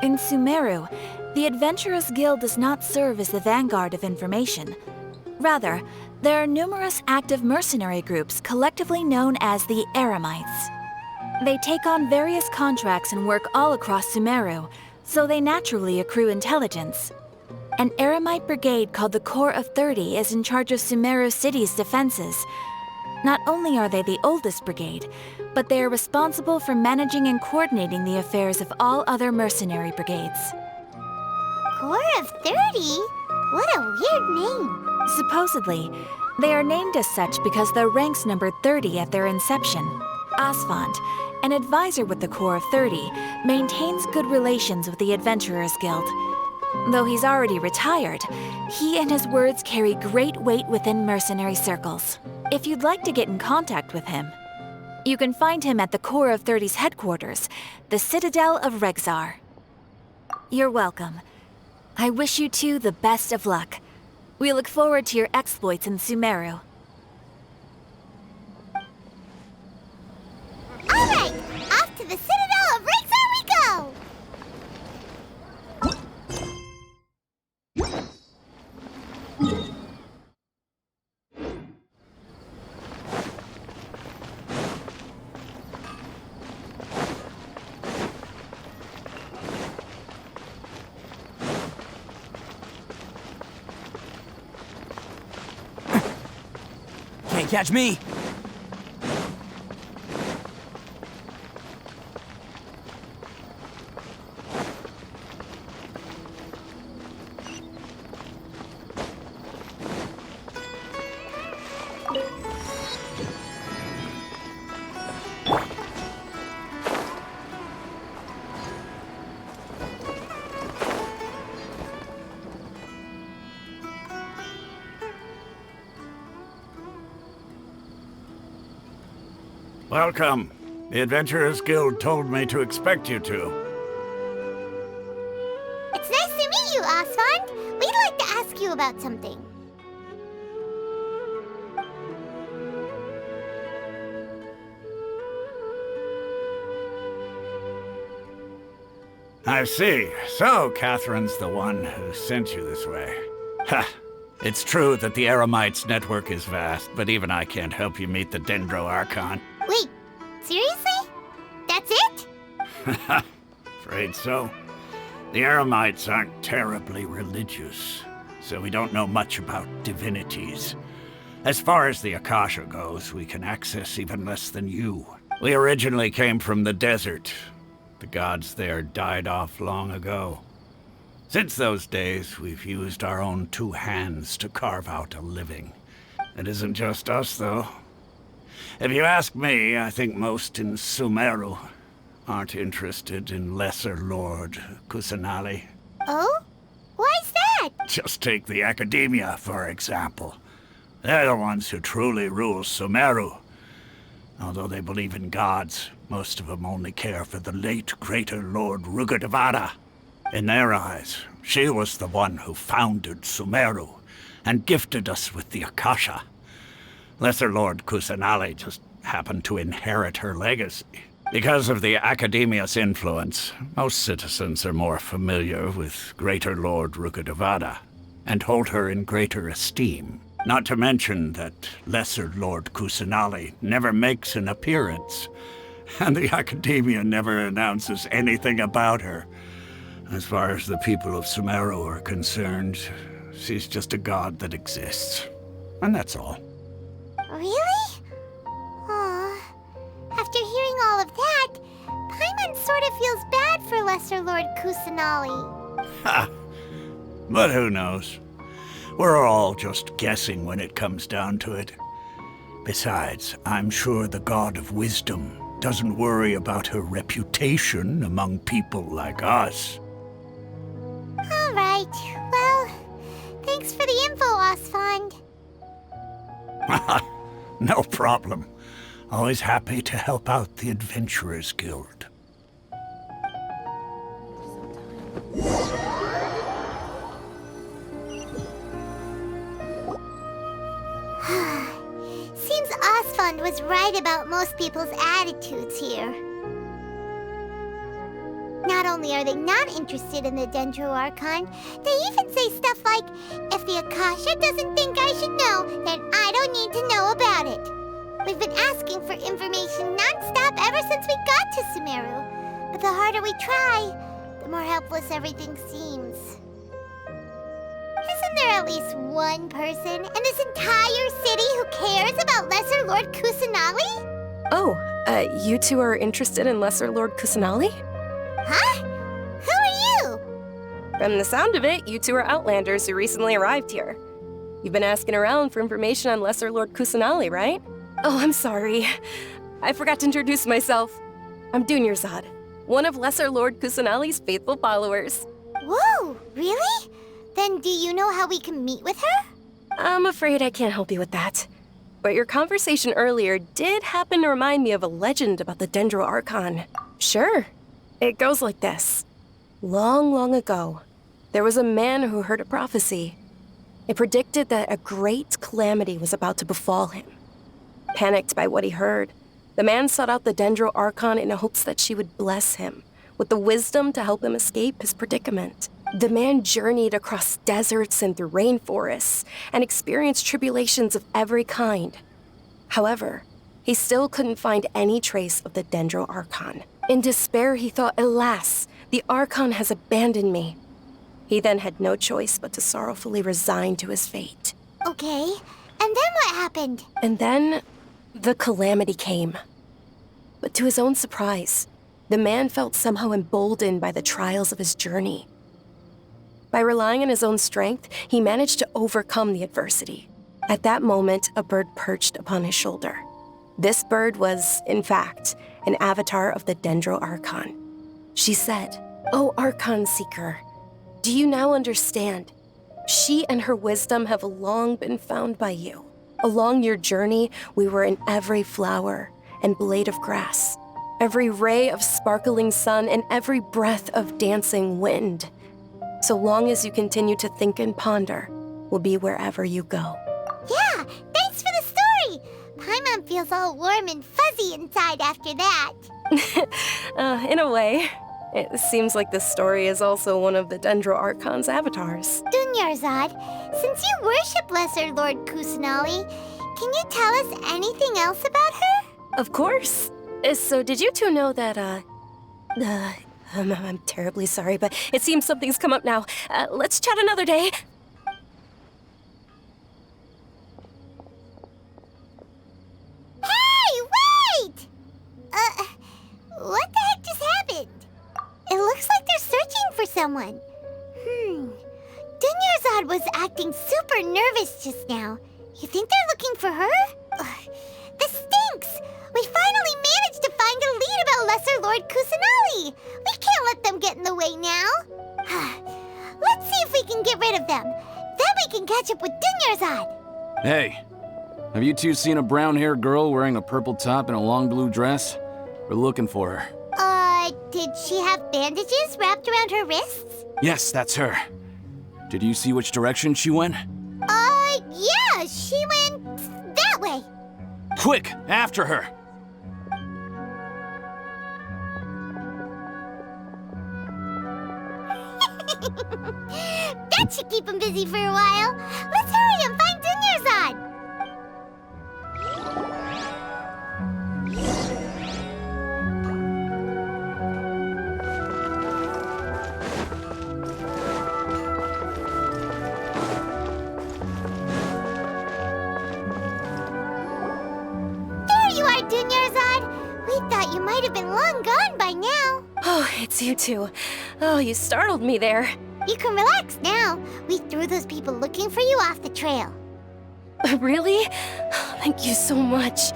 In Sumeru, the Adventurers Guild does not serve as the vanguard of information. Rather, there are numerous active mercenary groups collectively known as the Eremites. They take on various contracts and work all across Sumeru, so they naturally accrue intelligence. An Eremite brigade called the Corps of 30 is in charge of Sumeru City's defenses. Not only are they the oldest brigade, but they are responsible for managing and coordinating the affairs of all other mercenary brigades. Core of 30? What a weird name. Supposedly, they are named as such because their ranks numbered 30 at their inception. Asfand, an advisor with the Core of 30, maintains good relations with the Adventurers Guild. Though he's already retired, he and his words carry great weight within mercenary circles. If you'd like to get in contact with him, you can find him at the Core of 30's headquarters, the Citadel of Rexar. You're welcome. I wish you two the best of luck. We look forward to your exploits in Sumeru. Alright, off to the Citadel of Rexar we go! Can't catch me! Welcome. The Adventurers Guild told me to expect you two. It's nice to meet you, Asfand. We'd like to ask you about something. I see. So, Catherine's the one who sent you this way. Ha! It's true that the Eremites network is vast, but even I can't help you meet the Dendro Archon. Wait, seriously? That's it? Afraid so. The Eremites aren't terribly religious, so we don't know much about divinities. As far as the Akasha goes, we can access even less than you. We originally came from the desert. The gods there died off long ago. Since those days, we've used our own two hands to carve out a living. It isn't just us, though. If you ask me, I think most in Sumeru aren't interested in Lesser Lord Kusanali. Oh? Why's that? Just take the Academia, for example. They're the ones who truly rule Sumeru. Although they believe in gods, most of them only care for the late Greater Lord Rugudevada. In their eyes, she was the one who founded Sumeru and gifted us with the Akasha. Lesser Lord Kusanali just happened to inherit her legacy. Because of the Academia's influence, most citizens are more familiar with Greater Lord Rugudevada and hold her in greater esteem. Not to mention that Lesser Lord Kusanali never makes an appearance, and the Academia never announces anything about her. As far as the people of Sumeru are concerned, she's just a god that exists. And that's all. Really? Aw. After hearing all of that, Paimon sort of feels bad for Lesser Lord Kusanali. Ha! But who knows? We're all just guessing when it comes down to it. Besides, I'm sure the God of Wisdom doesn't worry about her reputation among people like us. All right. Well, thanks for the info, Asfand. No problem. Always happy to help out the Adventurers Guild. Seems Asfand was right about most people's attitudes here. Not only are they not interested in the Dendro Archon, they even say stuff like, if the Akasha doesn't think I should know, then I don't need to know about it. We've been asking for information non-stop ever since we got to Sumeru. But the harder we try, the more helpless everything seems. Isn't there at least one person in this entire city who cares about Lesser Lord Kusanali? Oh, you two are interested in Lesser Lord Kusanali? Huh? Who are you? From the sound of it, you two are Outlanders who recently arrived here. You've been asking around for information on Lesser Lord Kusanali, right? Oh, I'm sorry. I forgot to introduce myself. I'm Dunyarzad, one of Lesser Lord Kusanali's faithful followers. Whoa, really? Then do you know how we can meet with her? I'm afraid I can't help you with that. But your conversation earlier did happen to remind me of a legend about the Dendro Archon. Sure. It goes like this. Long, long ago, there was a man who heard a prophecy. It predicted that a great calamity was about to befall him. Panicked by what he heard, the man sought out the Dendro Archon in hopes that she would bless him with the wisdom to help him escape his predicament. The man journeyed across deserts and through rainforests and experienced tribulations of every kind. However, he still couldn't find any trace of the Dendro Archon. In despair, he thought, alas, the Archon has abandoned me. He then had no choice but to sorrowfully resign to his fate. Okay, and then what happened? And then, the calamity came. But to his own surprise, the man felt somehow emboldened by the trials of his journey. By relying on his own strength, he managed to overcome the adversity. At that moment, a bird perched upon his shoulder. This bird was, in fact, an avatar of the Dendro Archon. She said, "O Archon Seeker, do you now understand? She and her wisdom have long been found by you. Along your journey, we were in every flower and blade of grass, every ray of sparkling sun, and every breath of dancing wind. So long as you continue to think and ponder, we'll be wherever you go." Yeah, thanks for the story! Paimon feels all warm and fuzzy inside after that. In a way. It seems like this story is also one of the Dendro Archon's avatars. Dunyarzad, since you worship Lesser Lord Kusanali, can you tell us anything else about her? Of course. So did you two know that, I'm terribly sorry, but it seems something's come up now. Let's chat another day. Hey, wait! What the heck just happened? It looks like they're searching for someone. Dunyarzad was acting super nervous just now. You think they're looking for her? This stinks! We finally managed to find a lead about Lesser Lord Kusanali! We can't let them get in the way now! Let's see if we can get rid of them. Then we can catch up with Dunyarzad! Hey, have you two seen a brown-haired girl wearing a purple top and a long blue dress? We're looking for her. Did she have bandages wrapped around her wrists? Yes, that's her. Did you see which direction she went? Yeah, she went that way. Quick, after her! That should keep him busy for a while. Let's hurry and find Dunyarzad. There you are, Dunyarzad. We thought you might have been long gone by now. Oh, it's you two. Oh, you startled me there. You can relax now. We threw those people looking for you off the trail. Really? Thank you so much.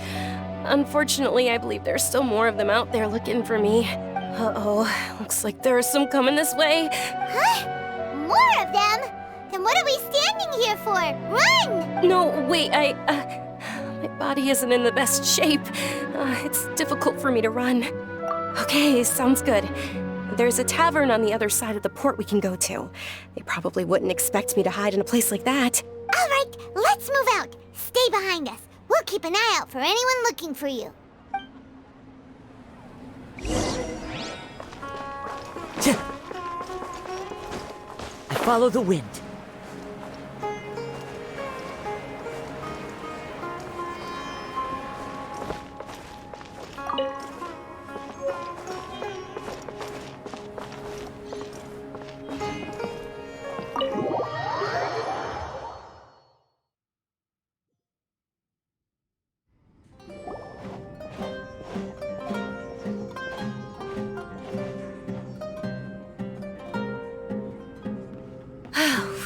Unfortunately, I believe there's still more of them out there looking for me. Uh-oh, looks like there are some coming this way. Huh? More of them? Then what are we standing here for? Run! No, wait, my body isn't in the best shape. It's difficult for me to run. Okay, sounds good. There's a tavern on the other side of the port we can go to. They probably wouldn't expect me to hide in a place like that. All right, let's move out. Stay behind us. We'll keep an eye out for anyone looking for you. I follow the wind.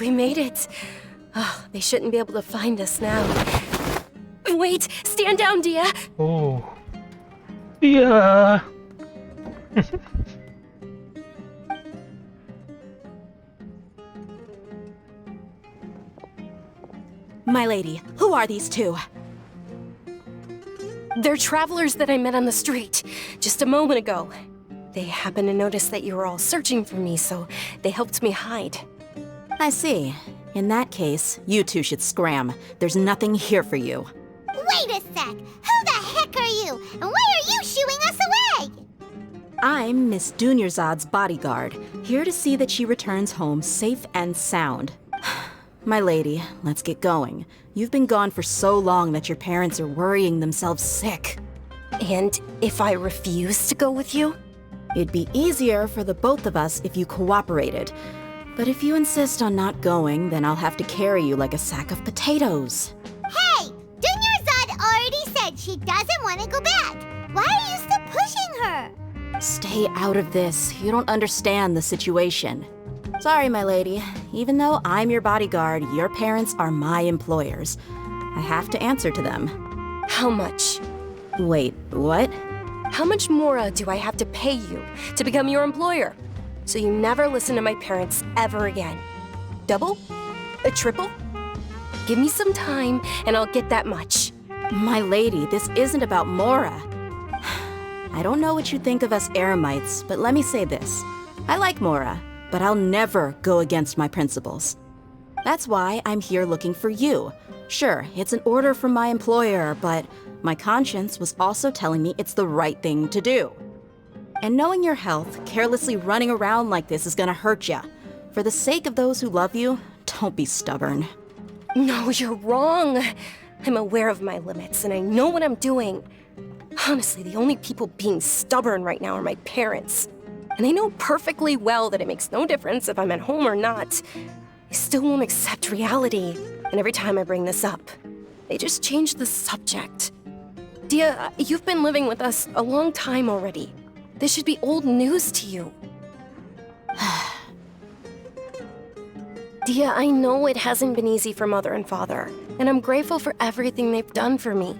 We made it. Oh, they shouldn't be able to find us now. Wait! Stand down, Dehya! Oh. Yeah. My lady, who are these two? They're travelers that I met on the street just a moment ago. They happened to notice that you were all searching for me, so they helped me hide. I see. In that case, you two should scram. There's nothing here for you. Wait a sec! Who the heck are you? And why are you shooing us away? I'm Miss Dunyarzad's bodyguard, here to see that she returns home safe and sound. My lady, let's get going. You've been gone for so long that your parents are worrying themselves sick. And if I refuse to go with you? It'd be easier for the both of us if you cooperated. But if you insist on not going, then I'll have to carry you like a sack of potatoes. Hey! Dunyarzad already said she doesn't want to go back. Why are you still pushing her? Stay out of this. You don't understand the situation. Sorry, my lady. Even though I'm your bodyguard, your parents are my employers. I have to answer to them. How much? Wait, what? How much more do I have to pay you to become your employer? So you never listen to my parents ever again. Double? A triple? Give me some time and I'll get that much. My lady, this isn't about Mora. I don't know what you think of us Eremites, but let me say this. I like Mora, but I'll never go against my principles. That's why I'm here looking for you. Sure, it's an order from my employer, but my conscience was also telling me it's the right thing to do. And knowing your health, carelessly running around like this is gonna hurt ya. For the sake of those who love you, don't be stubborn. No, you're wrong. I'm aware of my limits and I know what I'm doing. Honestly, the only people being stubborn right now are my parents. And they know perfectly well that it makes no difference if I'm at home or not. They still won't accept reality. And every time I bring this up, they just change the subject. Dehya, you've been living with us a long time already. This should be old news to you. Dehya, I know it hasn't been easy for Mother and Father, and I'm grateful for everything they've done for me.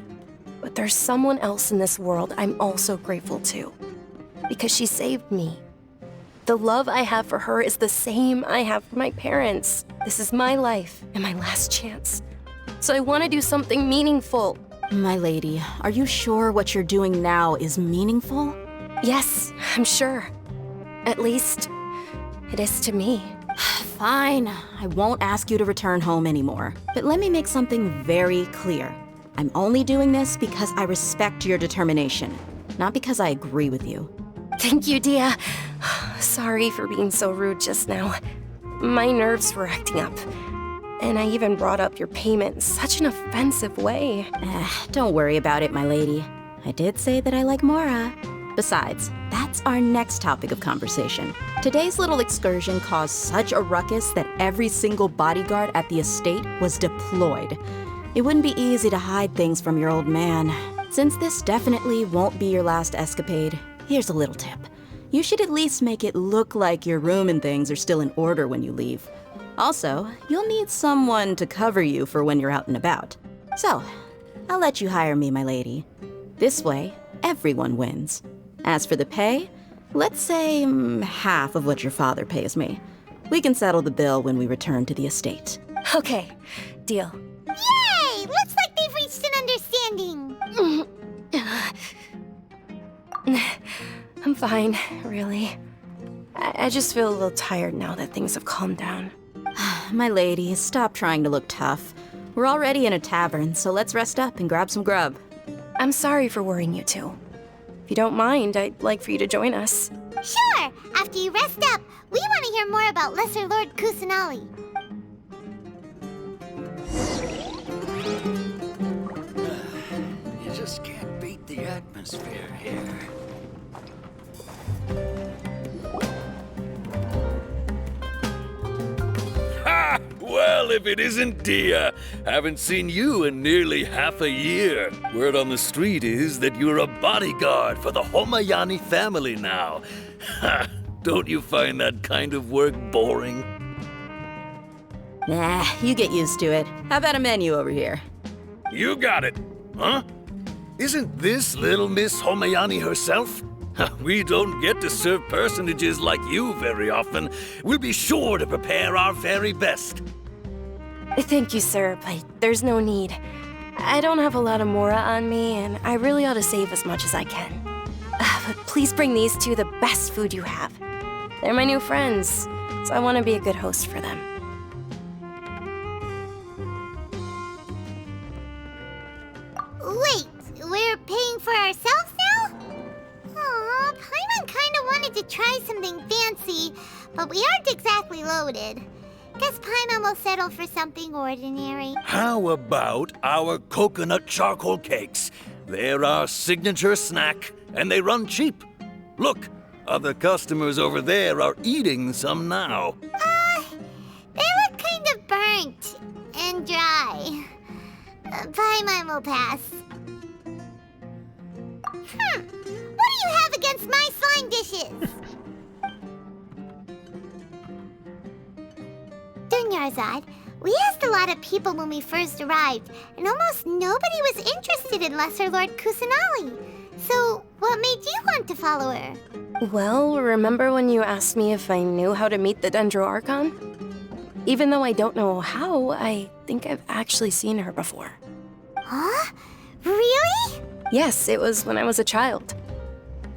But there's someone else in this world I'm also grateful to, because she saved me. The love I have for her is the same I have for my parents. This is my life and my last chance. So I want to do something meaningful. My lady, are you sure what you're doing now is meaningful? Yes, I'm sure. At least, it is to me. Fine, I won't ask you to return home anymore. But let me make something very clear. I'm only doing this because I respect your determination, not because I agree with you. Thank you, Dehya. Sorry for being so rude just now. My nerves were acting up. And I even brought up your payment in such an offensive way. Don't worry about it, my lady. I did say that I like Mora. Besides, that's our next topic of conversation. Today's little excursion caused such a ruckus that every single bodyguard at the estate was deployed. It wouldn't be easy to hide things from your old man. Since this definitely won't be your last escapade, here's a little tip. You should at least make it look like your room and things are still in order when you leave. Also, you'll need someone to cover you for when you're out and about. So, I'll let you hire me, my lady. This way, everyone wins. As for the pay, let's say half of what your father pays me. We can settle the bill when we return to the estate. Okay, deal. Yay! Looks like they've reached an understanding. I'm fine, really. I just feel a little tired now that things have calmed down. My lady, stop trying to look tough. We're already in a tavern, so let's rest up and grab some grub. I'm sorry for worrying you two. If you don't mind, I'd like for you to join us. Sure! After you rest up, we want to hear more about Lesser Lord Kusanali. You just can't beat the atmosphere here. Ha! Well, if it isn't Dehya, haven't seen you in nearly half a year. Word on the street is that you're a bodyguard for the Homayani family now. Ha! Don't you find that kind of work boring? Nah, you get used to it. How about a menu over here? You got it. Huh? Isn't this little Miss Homayani herself? We don't get to serve personages like you very often. We'll be sure to prepare our very best. Thank you, sir, but there's no need. I don't have a lot of Mora on me, and I really ought to save as much as I can. But please bring these two the best food you have. They're my new friends, so I want to be a good host for them. Wait, we're paying for ourselves now? Aw, Paimon kinda wanted to try something fancy, but we aren't exactly loaded. Guess Paimon will settle for something ordinary. How about our coconut charcoal cakes? They're our signature snack, and they run cheap. Look, other customers over there are eating some now. They look kind of burnt and dry. Paimon will pass. What do you have against my slime dishes? Dunyarzad, we asked a lot of people when we first arrived, and almost nobody was interested in Lesser Lord Kusanali. So, what made you want to follow her? Well, remember when you asked me if I knew how to meet the Dendro Archon? Even though I don't know how, I think I've actually seen her before. Huh? Really? Yes, it was when I was a child.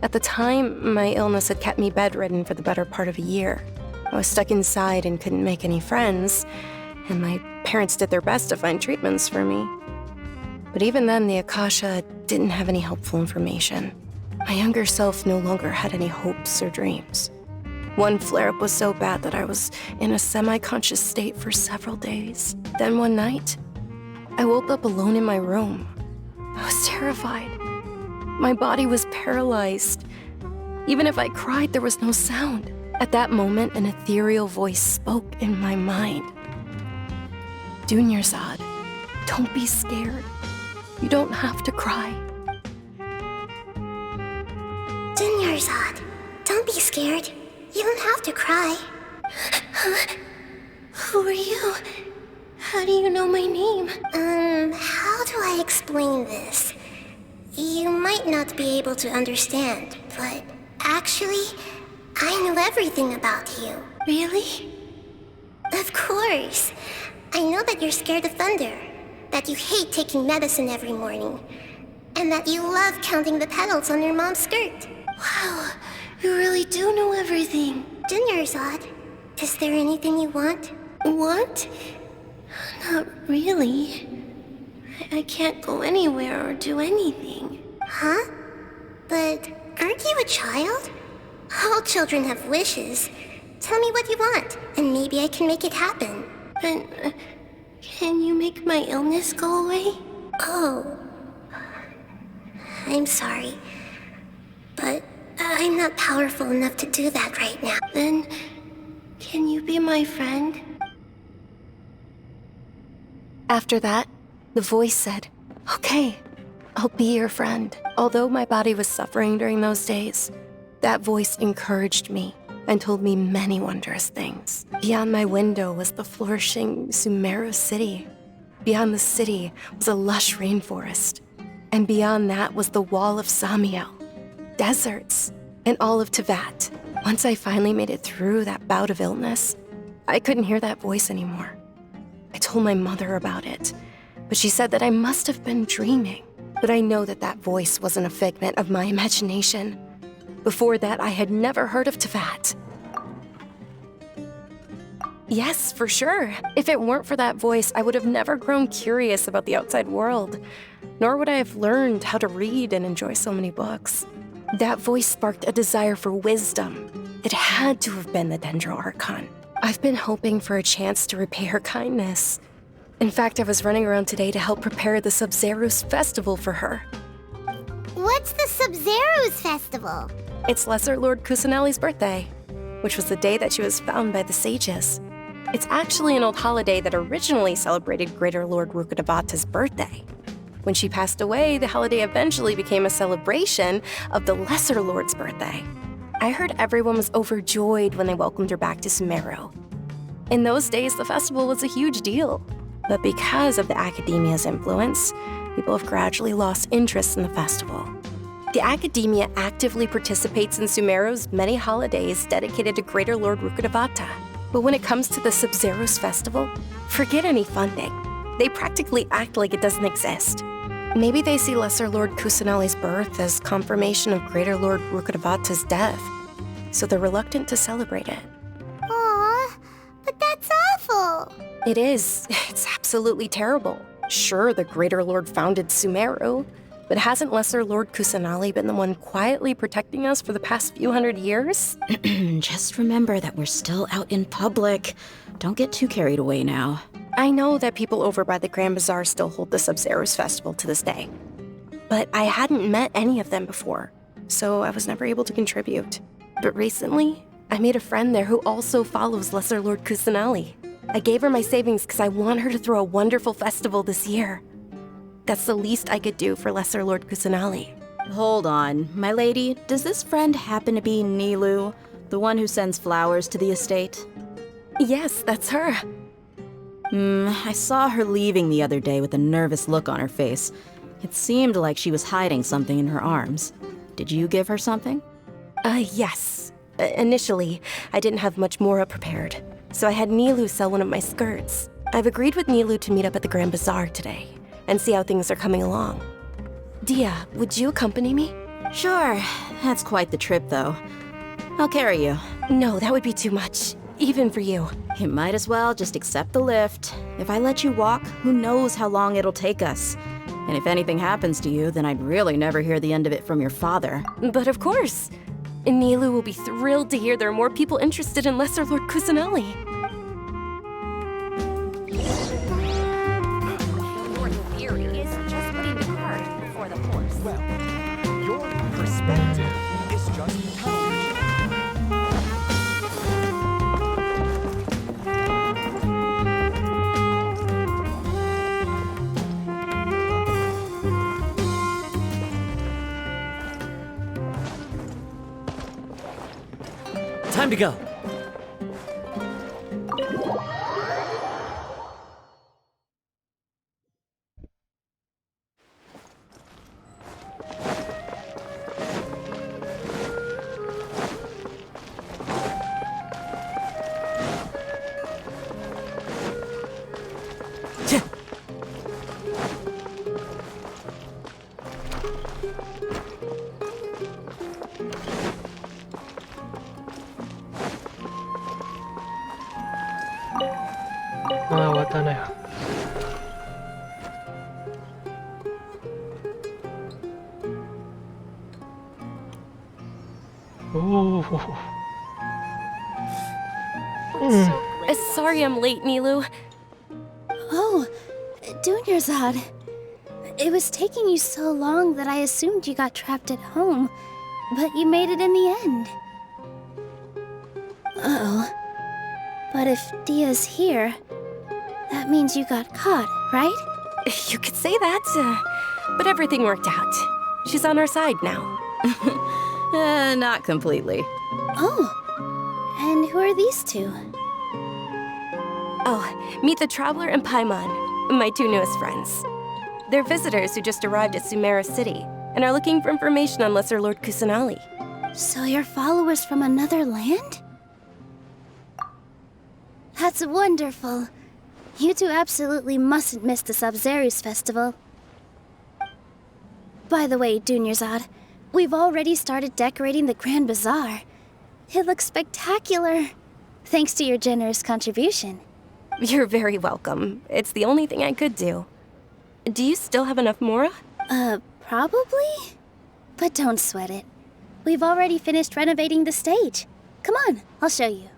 At the time, my illness had kept me bedridden for the better part of a year. I was stuck inside and couldn't make any friends, and my parents did their best to find treatments for me. But even then, the Akasha didn't have any helpful information. My younger self no longer had any hopes or dreams. One flare-up was so bad that I was in a semi-conscious state for several days. Then one night, I woke up alone in my room. I was terrified. My body was paralyzed. Even if I cried, there was no sound. At that moment, an ethereal voice spoke in my mind. Dunyarzad, don't be scared. You don't have to cry. Dunyarzad, don't be scared. You don't have to cry. Who are you? How do you know my name? How do I explain this? You might not be able to understand, but actually, I know everything about you. Really? Of course. I know that you're scared of thunder, that you hate taking medicine every morning, and that you love counting the petals on your mom's skirt. Wow, you really do know everything. Dunyarzad, is there anything you want? Want? Not really. I can't go anywhere or do anything. Huh? But aren't you a child? All children have wishes. Tell me what you want, and maybe I can make it happen. But can you make my illness go away? Oh. I'm sorry. But I'm not powerful enough to do that right now. Then, can you be my friend? After that, the voice said, "Okay, I'll be your friend." Although my body was suffering during those days, that voice encouraged me and told me many wondrous things. Beyond my window was the flourishing Sumeru city. Beyond the city was a lush rainforest. And beyond that was the wall of Samiel, deserts, and all of Tevat. Once I finally made it through that bout of illness, I couldn't hear that voice anymore. I told my mother about it, but she said that I must have been dreaming. But I know that that voice wasn't a figment of my imagination. Before that, I had never heard of Tevat. Yes, for sure. If it weren't for that voice, I would have never grown curious about the outside world, nor would I have learned how to read and enjoy so many books. That voice sparked a desire for wisdom. It had to have been the Dendro Archon. I've been hoping for a chance to repay her kindness. In fact, I was running around today to help prepare the Sub-Zerus festival for her. What's the Sub-Zerus festival? It's Lesser Lord Kusanali's birthday, which was the day that she was found by the sages. It's actually an old holiday that originally celebrated Greater Lord Rukkhadevata's birthday. When she passed away, the holiday eventually became a celebration of the Lesser Lord's birthday. I heard everyone was overjoyed when they welcomed her back to Sumeru. In those days, the festival was a huge deal. But because of the Academia's influence, people have gradually lost interest in the festival. The Academia actively participates in Sumeru's many holidays dedicated to Greater Lord Rukkhadevata. But when it comes to the Sub-Zero's festival, forget any funding. They practically act like it doesn't exist. Maybe they see Lesser Lord Kusanali's birth as confirmation of Greater Lord Rukkhadevata's death, so they're reluctant to celebrate it. Aw, but that's awful. It is. It's absolutely terrible. Sure, the Greater Lord founded Sumeru, but hasn't Lesser Lord Kusanali been the one quietly protecting us for the past few hundred years? Just remember that we're still out in public. Don't get too carried away now. I know that people over by the Grand Bazaar still hold the Sub-Zero's festival to this day. But I hadn't met any of them before, so I was never able to contribute. But recently, I made a friend there who also follows Lesser Lord Kusanali. I gave her my savings because I want her to throw a wonderful festival this year. That's the least I could do for Lesser Lord Kusanali. Hold on, my lady. Does this friend happen to be Nilou, the one who sends flowers to the estate? Yes, that's her. I saw her leaving the other day with a nervous look on her face. It seemed like she was hiding something in her arms. Did you give her something? Yes. Initially, I didn't have much Mora prepared, so I had Nilou sell one of my skirts. I've agreed with Nilou to meet up at the Grand Bazaar today and see how things are coming along. Dehya, would you accompany me? Sure. That's quite the trip, though. I'll carry you. No, that would be too much, even for you. You might as well just accept the lift. If I let you walk, who knows how long it'll take us. And if anything happens to you, then I'd really never hear the end of it from your father. But of course. Nilou will be thrilled to hear there are more people interested in Lesser Lord Kusanali. Your theory is just putting the cart before the horse. Well, your perspective is just television. Time to go. Wata na yun. Sorry I'm late, Nilou. Oh, Dunyarzad. It was taking you so long that I assumed you got trapped at home, but you made it in the end. Uh-oh. But if Dehya's here, that means you got caught, right? You could say that, but everything worked out. She's on our side now. Not completely. Oh, and who are these two? Oh, meet the Traveler and Paimon, my two newest friends. They're visitors who just arrived at Sumeru City and are looking for information on Lesser Lord Kusanali. So you're followers from another land? That's wonderful. You two absolutely mustn't miss the Sub-Zero's festival. By the way, Dunyarzad, we've already started decorating the Grand Bazaar. It looks spectacular, thanks to your generous contribution. You're very welcome. It's the only thing I could do. Do you still have enough Mora? Probably? But don't sweat it. We've already finished renovating the stage. Come on, I'll show you.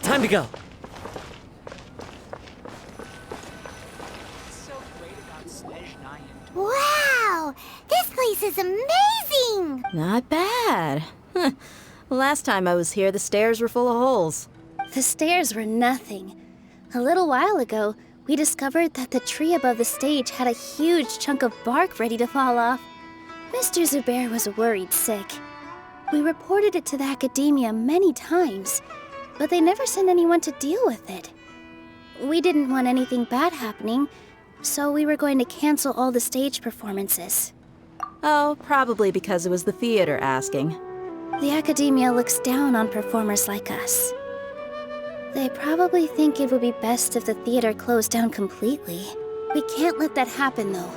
Time to go. Wow! This place is amazing! Not bad. Last time I was here, the stairs were full of holes. The stairs were nothing. A little while ago, we discovered that the tree above the stage had a huge chunk of bark ready to fall off. Mr. Zubair was worried sick. We reported it to the academia many times, but they never sent anyone to deal with it. We didn't want anything bad happening, so we were going to cancel all the stage performances. Oh, probably because it was the theater asking. The academia looks down on performers like us. They probably think it would be best if the theater closed down completely. We can't let that happen, though.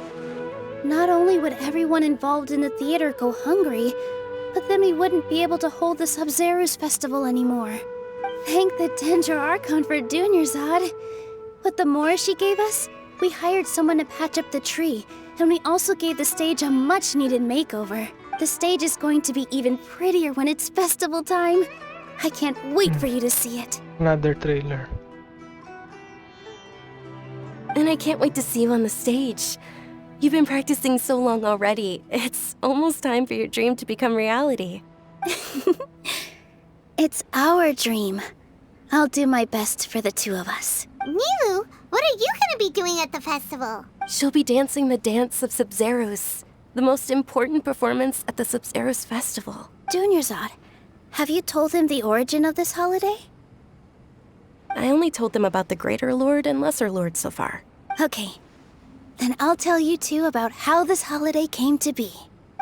Not only would everyone involved in the theater go hungry, but then we wouldn't be able to hold the Sub-Zero's festival anymore. Thank the Dendro Archon for Dunyarzad. With the more she gave us, we hired someone to patch up the tree, and we also gave the stage a much-needed makeover. The stage is going to be even prettier when it's festival time. I can't wait for you to see it. Another trailer. And I can't wait to see you on the stage. You've been practicing so long already. It's almost time for your dream to become reality. It's our dream. I'll do my best for the two of us. Nilou, what are you gonna be doing at the festival? She'll be dancing the dance of Sub-Zeros, the most important performance at the Sub-Zeros festival. Dunyarzad, have you told him the origin of this holiday? I only told them about the Greater Lord and Lesser Lord so far. Okay. Then I'll tell you two about how this holiday came to be.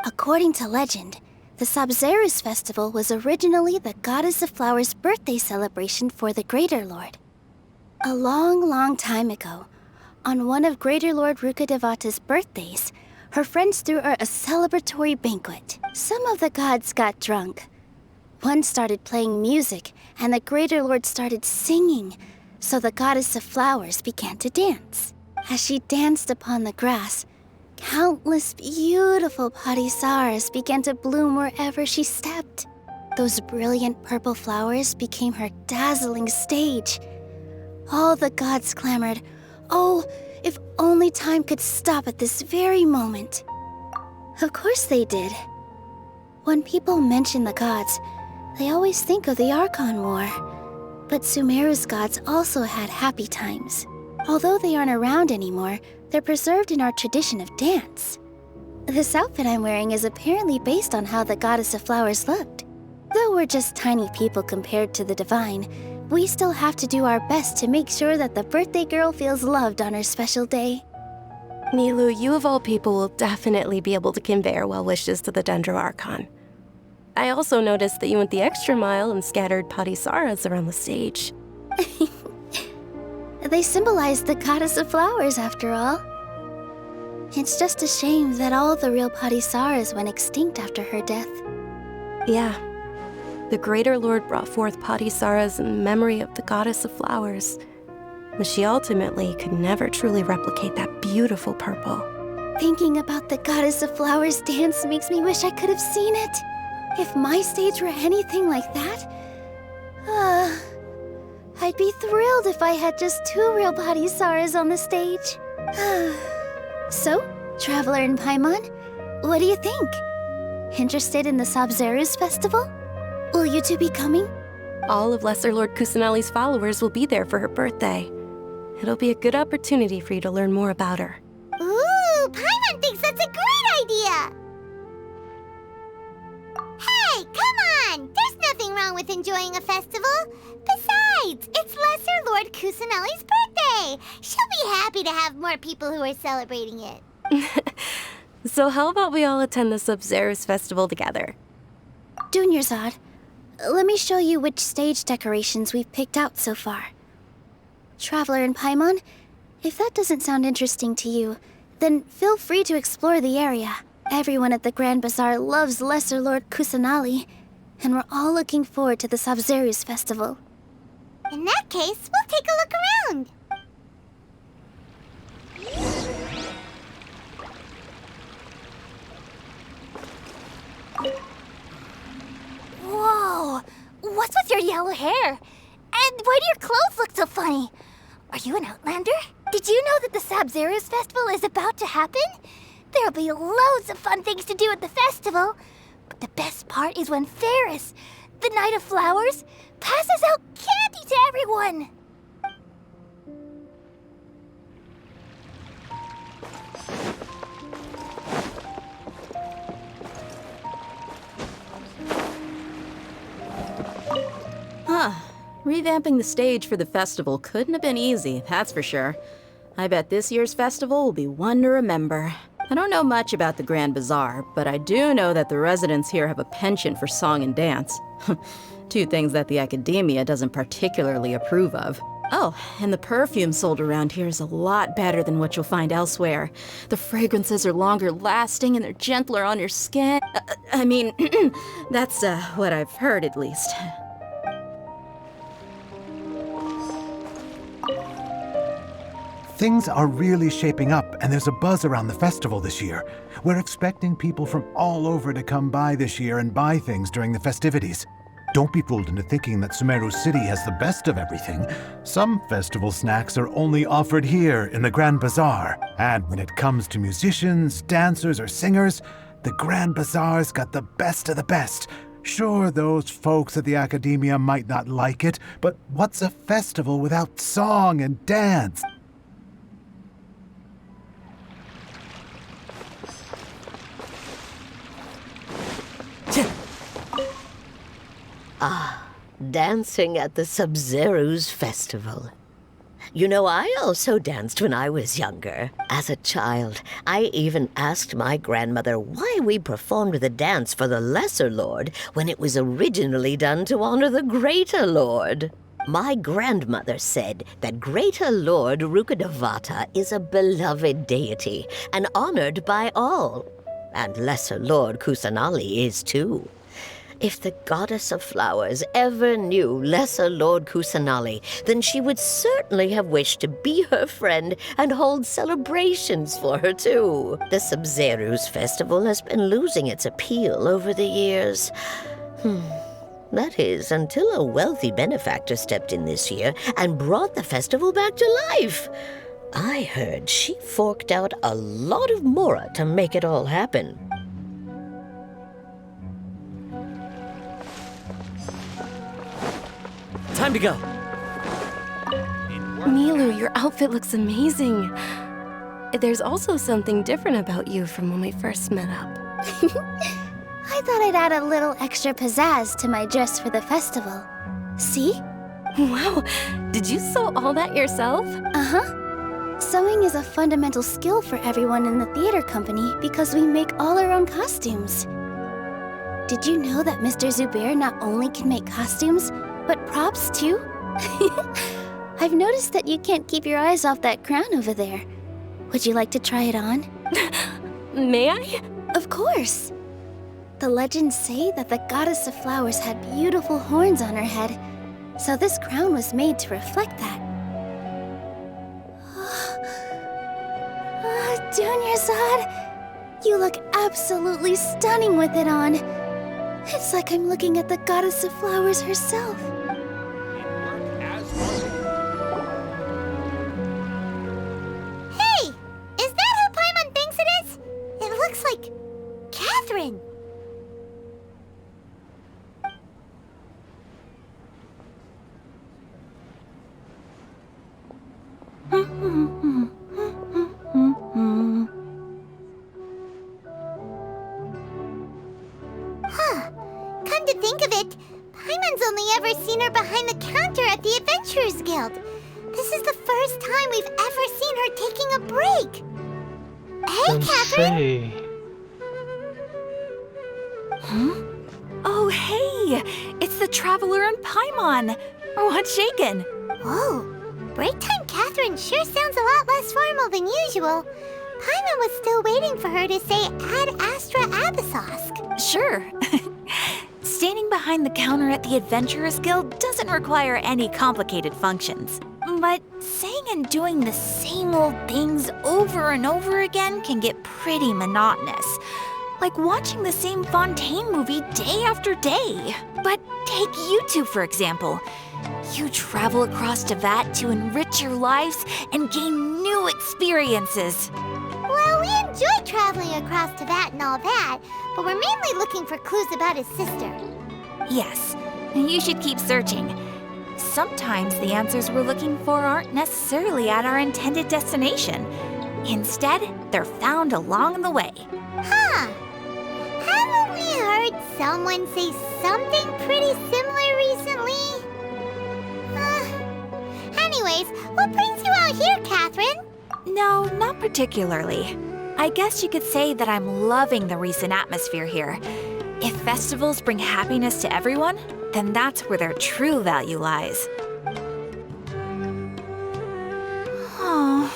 According to legend, the Sub-Zero's festival was originally the Goddess of Flowers' birthday celebration for the Greater Lord. A long, long time ago, on one of Greater Lord Rukkhadevata's birthdays, her friends threw her a celebratory banquet. Some of the gods got drunk. One started playing music, and the Greater Lord started singing, so the Goddess of Flowers began to dance. As she danced upon the grass, countless beautiful parisaras began to bloom wherever she stepped. Those brilliant purple flowers became her dazzling stage. All the gods clamored, "Oh, if only time could stop at this very moment." Of course they did. When people mention the gods, they always think of the Archon War. But Sumeru's gods also had happy times. Although they aren't around anymore, they're preserved in our tradition of dance. This outfit I'm wearing is apparently based on how the Goddess of Flowers looked. Though we're just tiny people compared to the Divine, we still have to do our best to make sure that the birthday girl feels loved on her special day. Nilou, you of all people will definitely be able to convey our well wishes to the Dendro Archon. I also noticed that you went the extra mile and scattered parisaras around the stage. They symbolize the Goddess of Flowers, after all. It's just a shame that all the real parisaras went extinct after her death. Yeah. The Greater Lord brought forth parisaras in memory of the Goddess of Flowers, but she ultimately could never truly replicate that beautiful purple. Thinking about the Goddess of Flowers dance makes me wish I could have seen it. If my stage were anything like that, I'd be thrilled if I had just 2 real parisaras on the stage. So, Traveler and Paimon, what do you think? Interested in the Sub-Zero's festival? Will you two be coming? All of Lesser Lord Kusanali's followers will be there for her birthday. It'll be a good opportunity for you to learn more about her. Ooh, Paimon thinks that's a great idea! Hey, come on! There's nothing wrong with enjoying a festival. Besides, it's Lesser Lord Kusanali's birthday. She'll be happy to have more people who are celebrating it. So how about we all attend the Sub-Zero's festival together? Dunyarzad, let me show you which stage decorations we've picked out so far. Traveler and Paimon, if that doesn't sound interesting to you, then feel free to explore the area. Everyone at the Grand Bazaar loves Lesser Lord Kusanali, and we're all looking forward to the Sub-Zero's festival. In that case, we'll take a look around. Whoa! What's with your yellow hair? And why do your clothes look so funny? Are you an Outlander? Did you know that the Sub-Zero's festival is about to happen? There'll be loads of fun things to do at the festival. But the best part is when Ferris, the Knight of Flowers, passes out candy to everyone. Revamping the stage for the festival couldn't have been easy, that's for sure. I bet this year's festival will be one to remember. I don't know much about the Grand Bazaar, but I do know that the residents here have a penchant for song and dance. Two things that the academia doesn't particularly approve of. Oh, and the perfume sold around here is a lot better than what you'll find elsewhere. The fragrances are longer lasting and they're gentler on your skin. I mean, that's what I've heard at least. Things are really shaping up, and there's a buzz around the festival this year. We're expecting people from all over to come by this year and buy things during the festivities. Don't be fooled into thinking that Sumeru City has the best of everything. Some festival snacks are only offered here in the Grand Bazaar. And when it comes to musicians, dancers, or singers, the Grand Bazaar's got the best of the best. Sure, those folks at the academia might not like it, but what's a festival without song and dance? Ah, dancing at the Sub-Zero's festival. You know, I also danced when I was younger. As a child, I even asked my grandmother why we performed the dance for the Lesser Lord when it was originally done to honor the Greater Lord. My grandmother said that Greater Lord Rukkhadevata is a beloved deity and honored by all. And Lesser Lord Kusanali is too. If the goddess of flowers ever knew Lesser Lord Kusanali, then she would certainly have wished to be her friend and hold celebrations for her too. The Sub-Zero's festival has been losing its appeal over the years. That is, until a wealthy benefactor stepped in this year and brought the festival back to life. I heard she forked out a lot of mora to make it all happen. Time to go. Nilou, your outfit looks amazing. There's also something different about you from when we first met up. I thought I'd add a little extra pizzazz to my dress for the festival. See? Wow, did you sew all that yourself? Uh-huh. Sewing is a fundamental skill for everyone in the theater company because we make all our own costumes. Did you know that Mr. Zubair not only can make costumes, but props too? I've noticed that you can't keep your eyes off that crown over there. Would you like to try it on? May I? Of course. The legends say that the goddess of flowers had beautiful horns on her head, so this crown was made to reflect that. Dunyarzad, you look absolutely stunning with it on. It's like I'm looking at the goddess of flowers herself. Hey! Is that who Paimon thinks it is? It looks like Catherine. Come to think of it, Paimon's only ever seen her behind the counter at the Adventurers Guild. This is the first time we've ever seen her taking a break. Hey, Catherine! Oh, hey! It's the Traveler and Paimon! What's shaken? Whoa, break time Catherine sure sounds a lot less formal than usual. Paimon was still waiting for her to say Ad Astra Abyssosk. Sure. Standing behind the counter at the Adventurers Guild doesn't require any complicated functions. But saying and doing the same old things over and over again can get pretty monotonous. Like watching the same Fontaine movie day after day. But take you two, for example. You travel across Teyvat to enrich your lives and gain new experiences. Well, we enjoy traveling across Teyvat and all that, but we're mainly looking for clues about his sister. Yes, you should keep searching. Sometimes the answers we're looking for aren't necessarily at our intended destination. Instead, they're found along the way. Huh. Haven't we heard someone say something pretty similar recently? anyways. What brings you out here, Catherine? No, not particularly. I guess you could say that I'm loving the recent atmosphere here. If festivals bring happiness to everyone, then that's where their true value lies. Oh,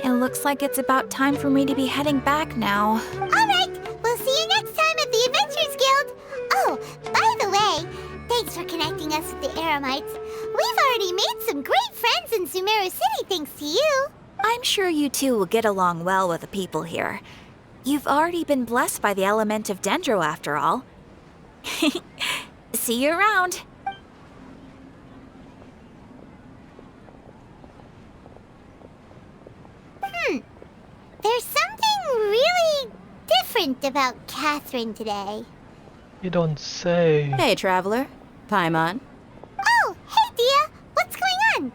it looks like it's about time for me to be heading back now. Alright, we'll see you next time at the Adventurers Guild. Oh, by the way, thanks for connecting us with the Eremites. We've already made some great friends in Sumeru City thanks to you. I'm sure you two will get along well with the people here. You've already been blessed by the element of Dendro after all. See you around. There's something really different about Catherine today. You don't say. Hey, traveler. Paimon. Oh, hey, Dehya. What's going on?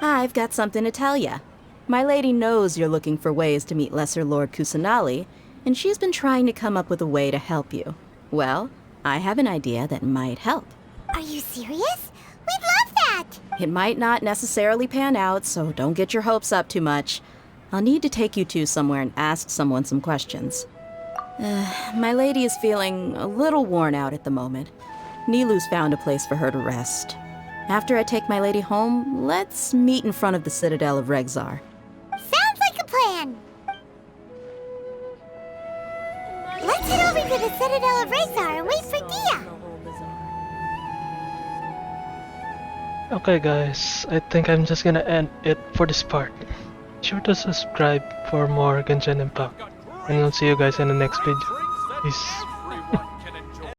I've got something to tell ya. My lady knows you're looking for ways to meet Lesser Lord Kusanali, and she's been trying to come up with a way to help you. Well, I have an idea that might help. Are you serious? We'd love that! It might not necessarily pan out, so don't get your hopes up too much. I'll need to take you two somewhere and ask someone some questions. My lady is feeling a little worn out at the moment. Nilou's found a place for her to rest. After I take my lady home, let's meet in front of the Citadel of Regzar. Sounds like a plan! Let's head over to the Citadel of Regzar and wait for Dehya! Okay guys, I think I'm just gonna end it for this part. Be sure to subscribe for more Genshin Impact. And I'll see you guys in the next video. Peace.